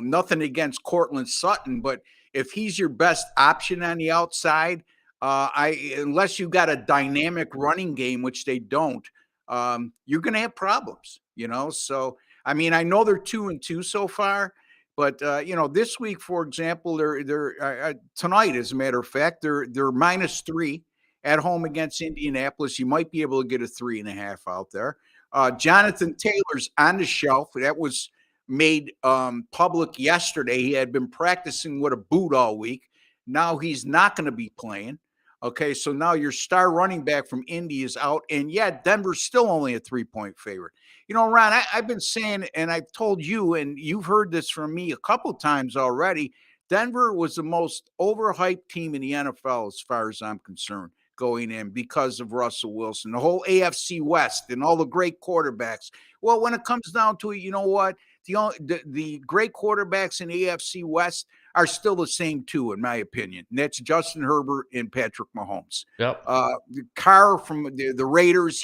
nothing against Cortland Sutton, but if he's your best option on the outside, unless you got a dynamic running game, which they don't, you're going to have problems, So, I mean, I know they're 2-2 so far, but this week, for example, they're tonight, as a matter of fact, they're -3 at home against Indianapolis. You might be able to get a 3.5 out there. Jonathan Taylor's on the shelf. That was made public yesterday. He had been practicing with a boot all week. Now he's not going to be playing. Okay, so now your star running back from Indy is out, and Denver's still only a 3-point favorite. Ron, I've been saying, and I've told you, and you've heard this from me a couple times already, Denver was the most overhyped team in the NFL as far as I'm concerned going in because of Russell Wilson, the whole AFC West and all the great quarterbacks. Well, when it comes down to it, you know what? The great quarterbacks in the AFC West are still the same two, in my opinion. And that's Justin Herbert and Patrick Mahomes. Yep. Carr from the Raiders,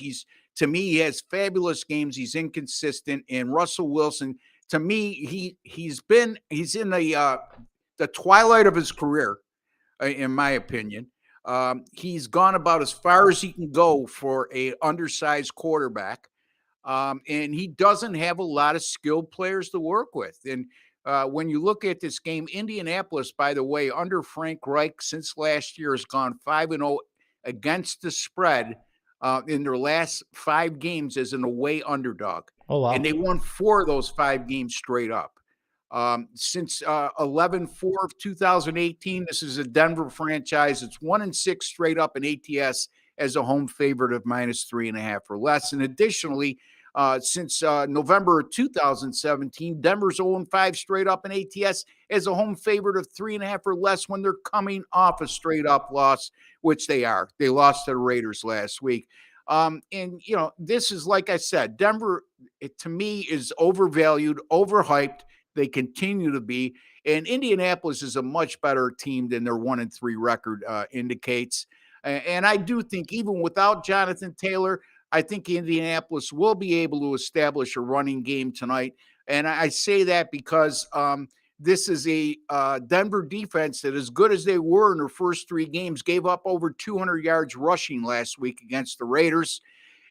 to me, he has fabulous games. He's inconsistent. And Russell Wilson, to me, he's in the twilight of his career, in my opinion. He's gone about as far as he can go for a undersized quarterback. And he doesn't have a lot of skilled players to work with. And when you look at this game, Indianapolis, by the way, under Frank Reich since last year has gone 5-0 against the spread in their last 5 games as an away underdog. Oh, wow. And they won 4 of those 5 games straight up. Since 11-4 of 2018, this is a Denver franchise. It's 1-6 straight up in ATS as a home favorite of -3.5 or less. And additionally, since November of 2017, Denver's 0-5 straight up in ATS as a home favorite of 3.5 or less when they're coming off a straight up loss, which they are. They lost to the Raiders last week. And, this is, like I said, Denver, to me, is overvalued, overhyped. They continue to be. And Indianapolis is a much better team than their 1-3 record indicates. And I do think even without Jonathan Taylor, I think Indianapolis will be able to establish a running game tonight. And I say that because this is a Denver defense that, as good as they were in their first 3 games, gave up over 200 yards rushing last week against the Raiders.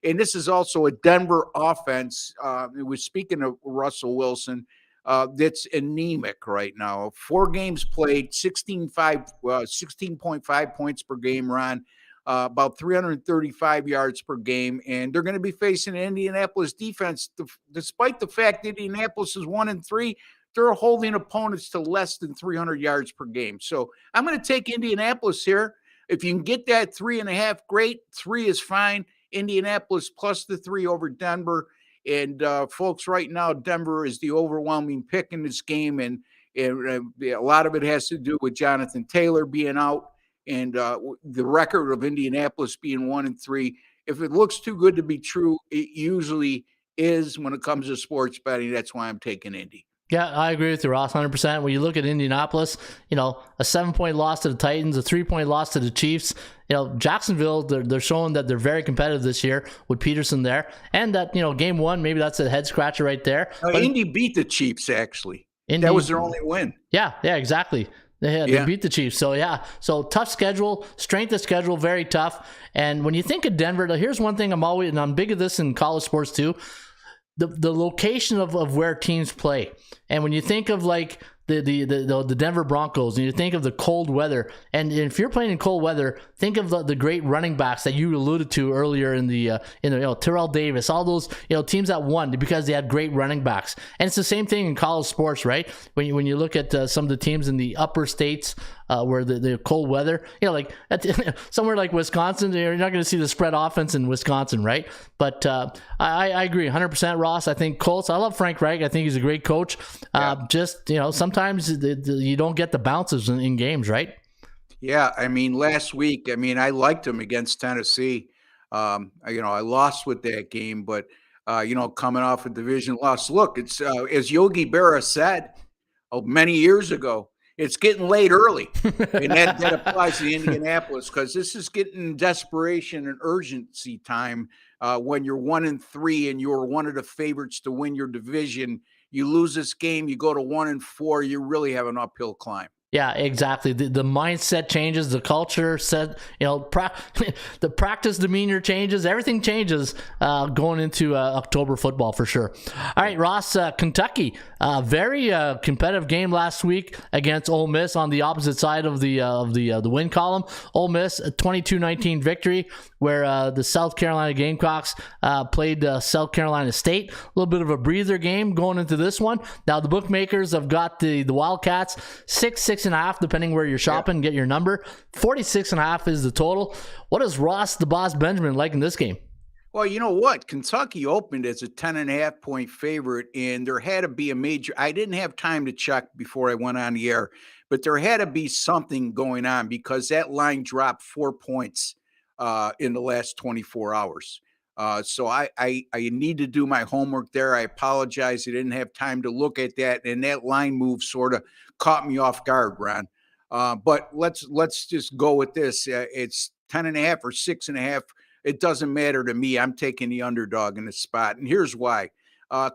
And this is also a Denver offense. It was, speaking of Russell Wilson, that's anemic right now. 4 games played, 16.5 points per game, Ron, about 335 yards per game. And they're going to be facing an Indianapolis defense. Despite the fact that Indianapolis is 1-3, they're holding opponents to less than 300 yards per game. So I'm going to take Indianapolis here. If you can get that 3.5, great. 3 is fine. Indianapolis plus the 3 over Denver. And folks, right now, Denver is the overwhelming pick in this game. And a lot of it has to do with Jonathan Taylor being out and the record of Indianapolis being 1-3. If it looks too good to be true, it usually is when it comes to sports betting. That's why I'm taking Indy. Yeah, I agree with you, Ross, 100%. When you look at Indianapolis, a 7-point loss to the Titans, a 3-point loss to the Chiefs. Jacksonville, they're showing that they're very competitive this year with Peterson there. And that, game 1, maybe that's a head scratcher right there. But Indy beat the Chiefs, actually. Indy, that was their only win. Yeah, exactly. They beat the Chiefs. So, so tough schedule, strength of schedule, very tough. And when you think of Denver, here's one thing and I'm big of this in college sports too, the location of where teams play. And when you think of like the Denver Broncos, and you think of the cold weather, and if you're playing in cold weather, think of the great running backs that you alluded to earlier in the Terrell Davis, all those teams that won because they had great running backs. And it's the same thing in college sports, right? When you look at some of the teams in the upper states where the cold weather, like somewhere like Wisconsin, you're not going to see the spread offense in Wisconsin, right? But I agree 100%, Ross. I think Colts, I love Frank Reich. I think he's a great coach. Just sometimes you don't get the bounces in games, right? Yeah, I mean, last week, I liked him against Tennessee. I lost with that game, but coming off a division loss, look, it's as Yogi Berra said many years ago, it's getting late early, and that applies to Indianapolis because this is getting desperation and urgency time. When you're 1-3 and you're one of the favorites to win your division, you lose this game, you go to 1-4, you really have an uphill climb. Yeah, exactly. The mindset changes, the culture set, the practice demeanor changes, everything changes going into October football for sure. All right, Ross, Kentucky, very competitive game last week against Ole Miss on the opposite side of the win column. Ole Miss, a 22-19 victory where the South Carolina Gamecocks played South Carolina State. A little bit of a breather game going into this one. Now the bookmakers have got the Wildcats 6.5, depending where you're shopping. Get your number. 46.5 is the total. What is Ross the Boss Benjamin like in this game? Well, you know what? Kentucky opened as a 10.5 point favorite, and there had to be a major. I didn't have time to check before I went on the air, but there had to be something going on because that line dropped 4 points in the last 24 hours. So I need to do my homework there. I apologize. I didn't have time to look at that. And that line move sort of caught me off guard, Ron. But let's just go with this. It's 10.5 or 6.5. It doesn't matter to me. I'm taking the underdog in this spot. And here's why.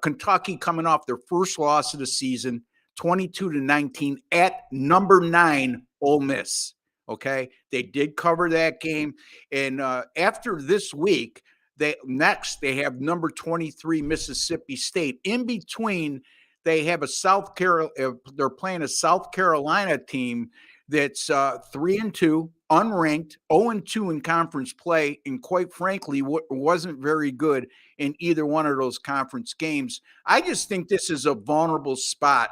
Kentucky coming off their first loss of the season, 22-19 at number 9 Ole Miss. Okay. They did cover that game. And after this week, they have number 23 Mississippi State. In between, they have they're playing a South Carolina team that's 3-2, unranked, 0-2 in conference play, and quite frankly, wasn't very good in either one of those conference games. I just think this is a vulnerable spot,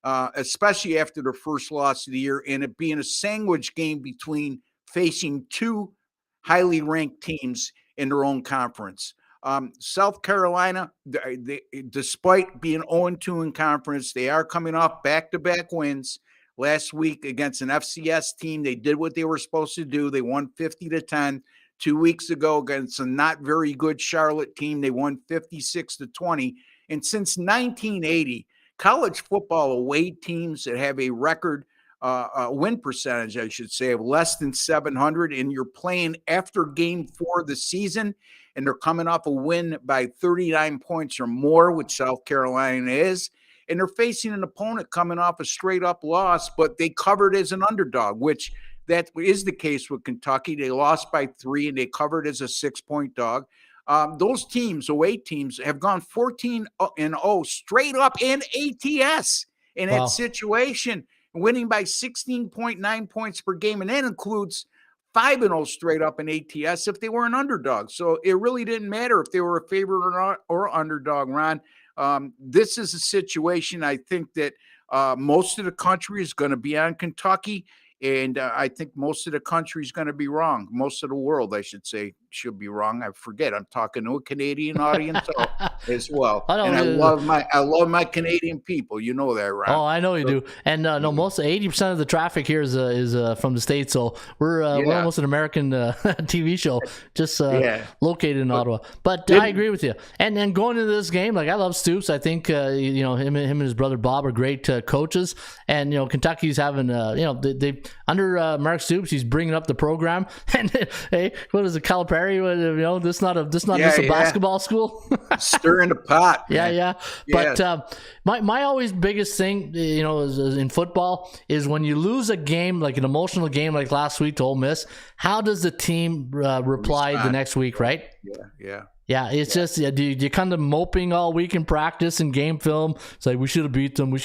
especially after their first loss of the year, and it being a sandwich game between facing two highly ranked teams in their own conference. South Carolina, despite being 0-2 in conference, they are coming off back-to-back wins. Last week against an FCS team, they did what they were supposed to do. They won 50-10. 2 weeks ago against a not very good Charlotte team, they won 56-20. And since 1980, college football away teams that have a record win percentage, I should say, of less than 700, and you're playing after game 4 of the season, and they're coming off a win by 39 points or more, which South Carolina is, and they're facing an opponent coming off a straight-up loss, but they covered as an underdog, which that is the case with Kentucky. They lost by 3, and they covered as a 6-point dog. Those teams, away teams, have gone 14-0 straight up in ATS in that situation, winning by 16.9 points per game, and that includes 5-0 straight up in ATS if they were an underdog. So it really didn't matter if they were a favorite or not, or underdog, Ron. This is a situation I think that most of the country is going to be on Kentucky, and I think most of the country is going to be wrong. Most of the world, I should say, should be wrong. I forget. I'm talking to a Canadian audience as well. And I love my Canadian people. You know that, Ron. Oh, I know you do. And no, most 80% of the traffic here is from the States. So we're almost an American TV show, just located in Ottawa. But I agree with you. And then going into this game, like, I love Stoops. I think him and his brother Bob are great coaches. And Kentucky's having they under Mark Stoops, he's bringing up the program. And hey, what is it, Calipari? This not just a basketball school. Stirring the pot. Yeah. But my always biggest thing, is in football, is when you lose a game, like an emotional game like last week to Ole Miss, how does the team reply the next week, right? Yeah, it's just you kind of moping all week in practice and game film. It's like, we should have beat them. We're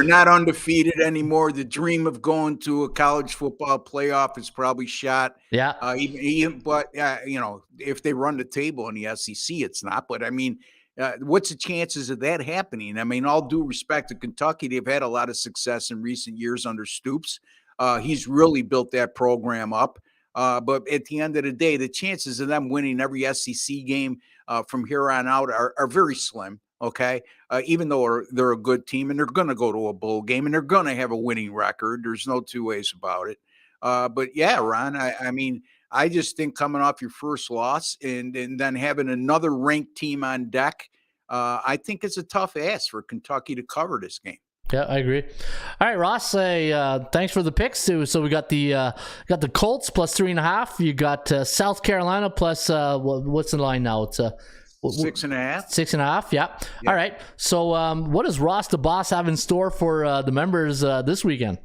not undefeated anymore. The dream of going to a college football playoff is probably shot. Yeah. If they run the table in the SEC, it's not. But I mean, what's the chances of that happening? I mean, all due respect to Kentucky, they've had a lot of success in recent years under Stoops. He's really built that program up. But at the end of the day, the chances of them winning every SEC game from here on out are very slim, okay? Even though they're a good team, and they're going to go to a bowl game, and they're going to have a winning record. There's no two ways about it. But yeah, Ron, I mean, I just think coming off your first loss and then having another ranked team on deck, I think it's a tough ask for Kentucky to cover this game. Yeah, I agree. All right, Ross, thanks for the picks too. So we got the Colts plus 3.5. You got South Carolina plus what's the line now? It's 6.5. 6.5. Yeah. All right. So what does Ross the Boss have in store for the members this weekend?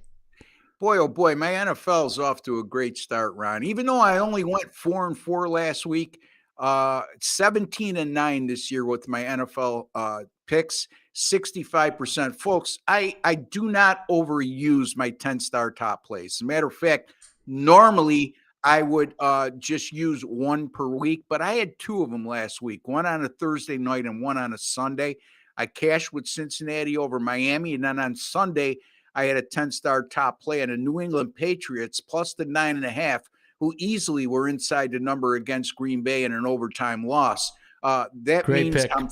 Boy, oh boy, my NFL's off to a great start, Ron. Even though I only went 4-4 last week, 17-9 this year with my NFL picks, 65%. Folks, I do not overuse my 10-star top plays. As a matter of fact, normally I would just use one per week, but I had 2 of them last week, one on a Thursday night and one on a Sunday. I cashed with Cincinnati over Miami, and then on Sunday, I had a 10-star top play on the New England Patriots plus the 9.5, who easily were inside the number against Green Bay in an overtime loss. That Great means pick. I'm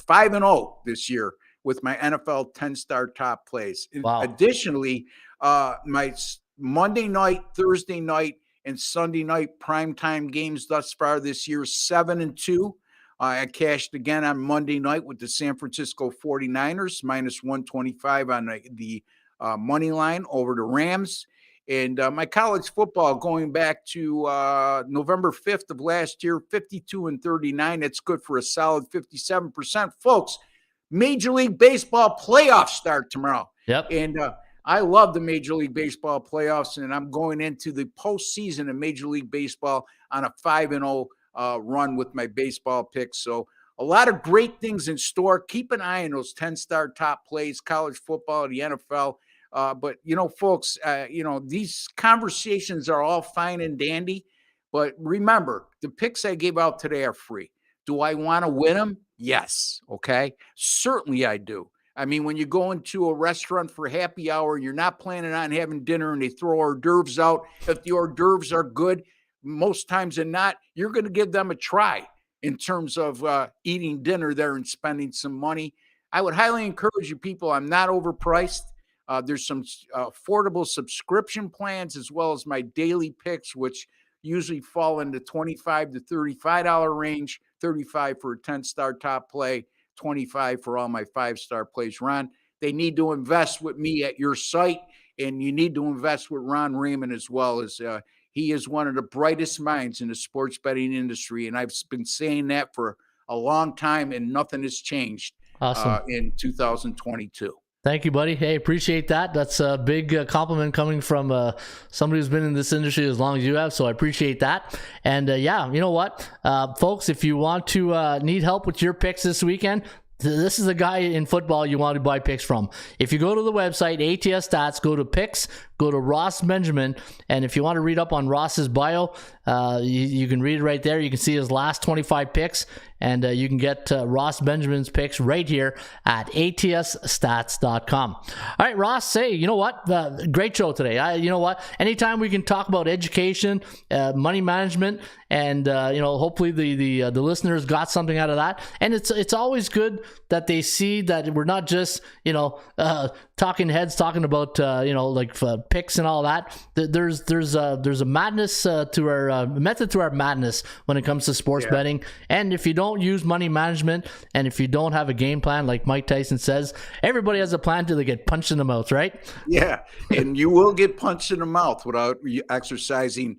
5-0 this year with my NFL 10-star top plays. Wow. Additionally, my Monday night, Thursday night, and Sunday night primetime games thus far this year, 7-2. I cashed again on Monday night with the San Francisco 49ers, minus 125 on the money line over the Rams. And my college football going back to November 5th of last year, 52-39. That's good for a solid 57%. Folks, Major League Baseball playoffs start tomorrow. Yep. And I love the Major League Baseball playoffs, and I'm going into the postseason of Major League Baseball on a 5-0 run with my baseball picks. So a lot of great things in store. Keep an eye on those 10-star top plays, college football, the NFL. But, folks, these conversations are all fine and dandy. But remember, the picks I gave out today are free. Do I want to win them? Yes. Okay. Certainly I do. I mean, when you go into a restaurant for happy hour and you're not planning on having dinner and they throw hors d'oeuvres out, if the hors d'oeuvres are good, most times than not, you're going to give them a try in terms of eating dinner there and spending some money. I would highly encourage you people. I'm not overpriced. There's some affordable subscription plans as well as my daily picks, which usually fall in the $25 to $35 range, 35 for a 10-star top play, 25 for all my 5-star plays. Ron, they need to invest with me at your site, and you need to invest with Ron Raymond as well. As he is one of the brightest minds in the sports betting industry, and I've been saying that for a long time, and nothing has changed. Awesome. In 2022. Thank you, buddy. Hey, appreciate that. That's a big compliment coming from somebody who's been in this industry as long as you have, so I appreciate that. And yeah, you know what, folks, if you want to need help with your picks this weekend, this is a guy in football you want to buy picks from. If you go to the website, ATS Stats, go to picks, go to Ross Benjamin, and if you want to read up on Ross's bio, you can read it right there. You can see his last 25 picks, and you can get Ross Benjamin's picks right here at atsstats.com. All right, Ross, say, you know what? Great show today. You know what? Anytime we can talk about education, money management, and hopefully the listeners got something out of that. And it's always good that they see that we're not just talking heads talking about picks and all that. There's a madness to our method to our madness when it comes to sports betting. And if you don't use money management, and if you don't have a game plan, like Mike Tyson says, everybody has a plan till they get punched in the mouth, right? Yeah, and you will get punched in the mouth without exercising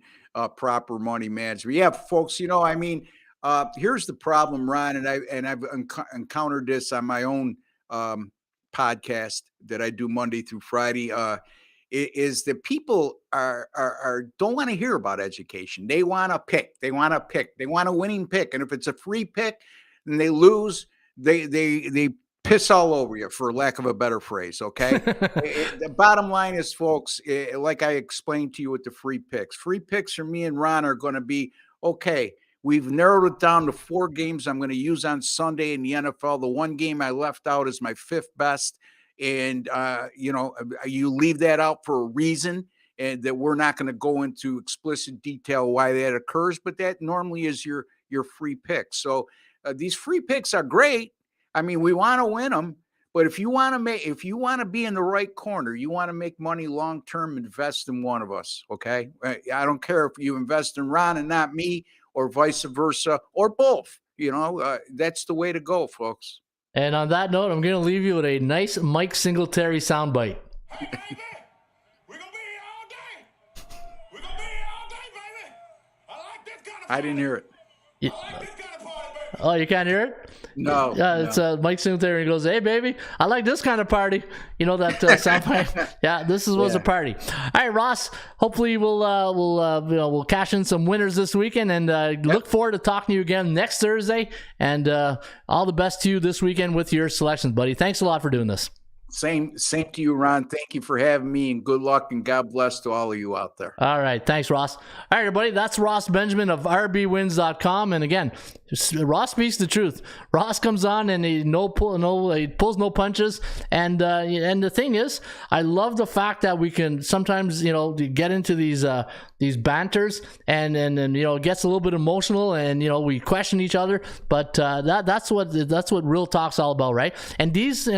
proper money management. Yeah, folks, here's the problem, Ron, and I've encountered this on my own podcast that I do Monday through Friday. Is that people are don't want to hear about education. They want to pick. They want a winning pick, and if it's a free pick and they lose, they piss all over you, for lack of a better phrase. Okay. The bottom line is, folks, like I explained to you with the free picks for me and Ron are going to be okay. We've narrowed it down to 4 games I'm going to use on Sunday in the NFL. The one game I left out is my 5th best. And, you leave that out for a reason, and that we're not going to go into explicit detail why that occurs, but that normally is your free pick. So these free picks are great. I mean, we want to win them, but if you want to be in the right corner, you want to make money long-term, invest in one of us. Okay. I don't care if you invest in Ron and not me, or vice versa, or both. That's the way to go, folks. And on that note, I'm going to leave you with a nice Mike Singletary soundbite. Hey, baby, we're going to be here all day. We're going to be here all day, baby. I like this kind of party. I didn't hear it. I like this kind of party, baby. Oh, you can't hear it? No. It's Mike Singletary. He goes, "Hey, baby, I like this kind of party." You know that soundbite? Yeah, this was a party. All right, Ross. Hopefully, we'll cash in some winners this weekend, and look forward to talking to you again next Thursday. And all the best to you this weekend with your selections, buddy. Thanks a lot for doing this. Same to you, Ron. Thank you for having me, and good luck and God bless to all of you out there. All right. Thanks, Ross. All right, everybody. That's Ross Benjamin of rbwins.com. And again, Ross speaks the truth. Ross comes on and he pulls no punches. And the thing is, I love the fact that we can sometimes, get into these banters and it gets a little bit emotional, and we question each other. But that's what real talk's all about, right? And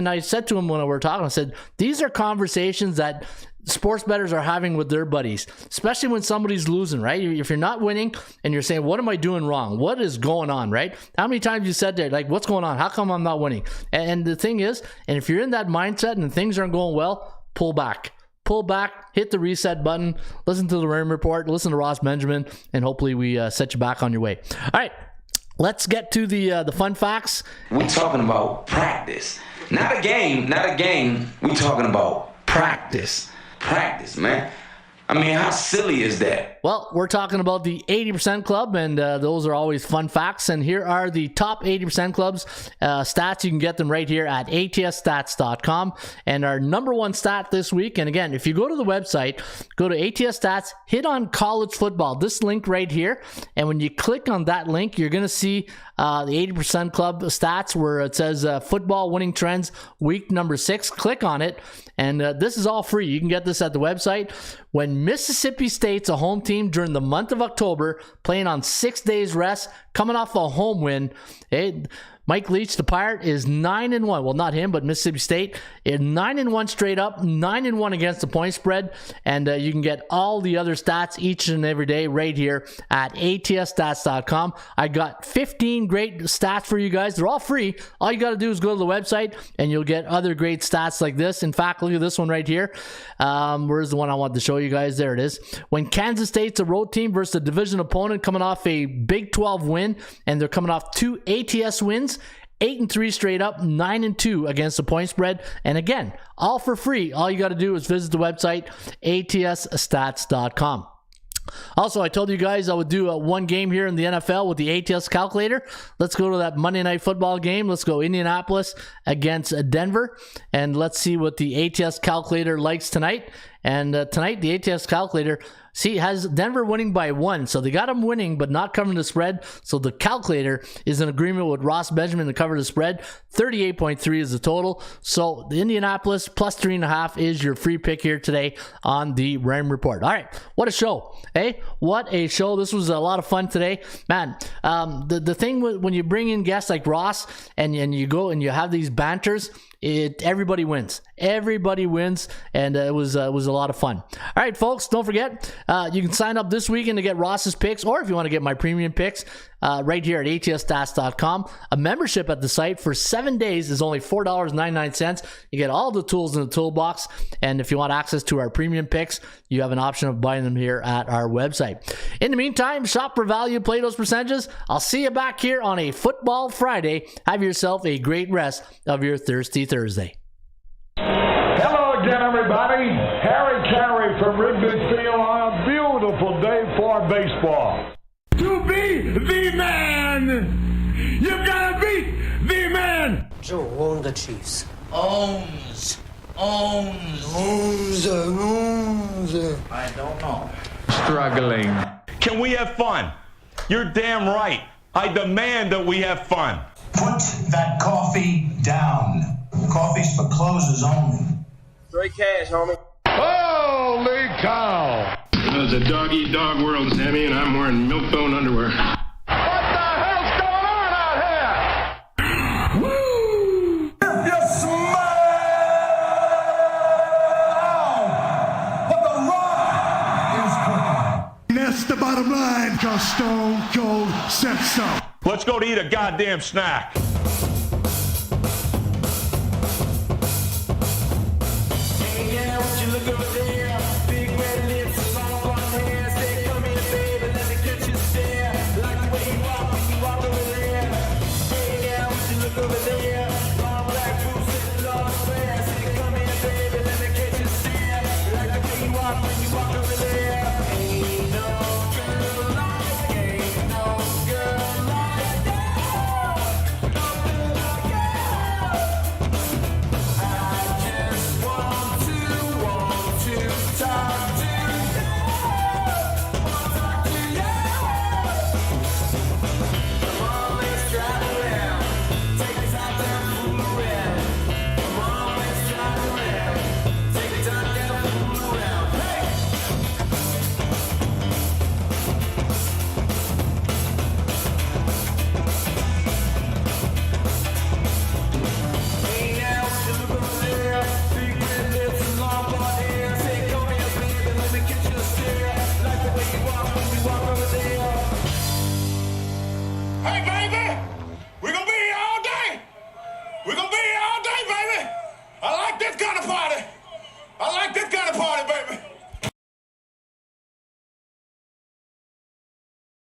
I said to him when we were talking, I said, these are conversations that sports bettors are having with their buddies, especially when somebody's losing, right? If you're not winning and you're saying, what am I doing wrong? What is going on, right? How many times you said that, like, what's going on? How come I'm not winning? And the thing is, and if you're in that mindset and things aren't going well, pull back, hit the reset button, listen to the Raymond Report, listen to Ross Benjamin, and hopefully we set you back on your way. All right, let's get to the fun facts. We're talking about practice. Not a game. We're talking about practice. Practice, man. I mean, how silly is that? Well, we're talking about the 80% Club, and those are always fun facts. And here are the top 80% Clubs stats. You can get them right here at atsstats.com. And our number one stat this week, and again, if you go to the website, go to ATS Stats, hit on college football, this link right here. And when you click on that link, you're going to see the 80% Club stats where it says football winning trends week number 6. Click on it, and this is all free. You can get this at the website. When Mississippi State's a home team during the month of October, playing on 6 days rest, coming off a home win, Mike Leach, the Pirate, is 9-1. Well, not him, but Mississippi State is 9-1 straight up, 9-1 against the point spread. And you can get all the other stats each and every day right here at atsstats.com. I got 15 great stats for you guys. They're all free. All you got to do is go to the website and you'll get other great stats like this. In fact, look at this one right here. Where's the one I wanted to show you guys? There it is. When Kansas State's a road team versus a division opponent coming off a Big 12 win, and they're coming off 2 ATS wins, 8-3 straight up, 9-2 against the point spread. And again, all for free. All you got to do is visit the website, atsstats.com. Also, I told you guys I would do one game here in the NFL with the ATS calculator. Let's go to that Monday Night Football game. Let's go Indianapolis against Denver, and let's see what the ATS calculator likes tonight. And tonight, the ATS calculator, has Denver winning by 1. So they got them winning, but not covering the spread. So the calculator is in agreement with Ross Benjamin to cover the spread. 38.3 is the total. So the Indianapolis plus 3.5 is your free pick here today on the Ram Report. All right, what a show, eh? What a show. This was a lot of fun today. Man, the thing when you bring in guests like Ross and you go and you have these banters, everybody wins. Everybody wins, and it was a lot of fun. All right, folks, don't forget, you can sign up this weekend to get Ross's picks, or if you want to get my premium picks, right here at atsstats.com. A membership at the site for 7 days is only $4.99. You get all the tools in the toolbox, and if you want access to our premium picks, you have an option of buying them here at our website. In the meantime, shop for value, play those percentages. I'll see you back here on a Football Friday. Have yourself a great rest of your Thirsty Thursday. Hello again, everybody. Harry Carey from Wrigley Field on a beautiful day for baseball. To be the man, you gotta beat the man. Joe owned the Chiefs. Owns. I don't know. Struggling. Can we have fun? You're damn right. I demand that we have fun. Put that coffee down. Coffee's for closers only. Holy cow. It's a dog-eat-dog world, Sammy, and I'm wearing milk-bone underwear. What the hell's going on out here? Woo! If you smile, what the rock is cooking. That's the bottom line, 'cause Stone Cold said so. Let's go to eat a goddamn snack.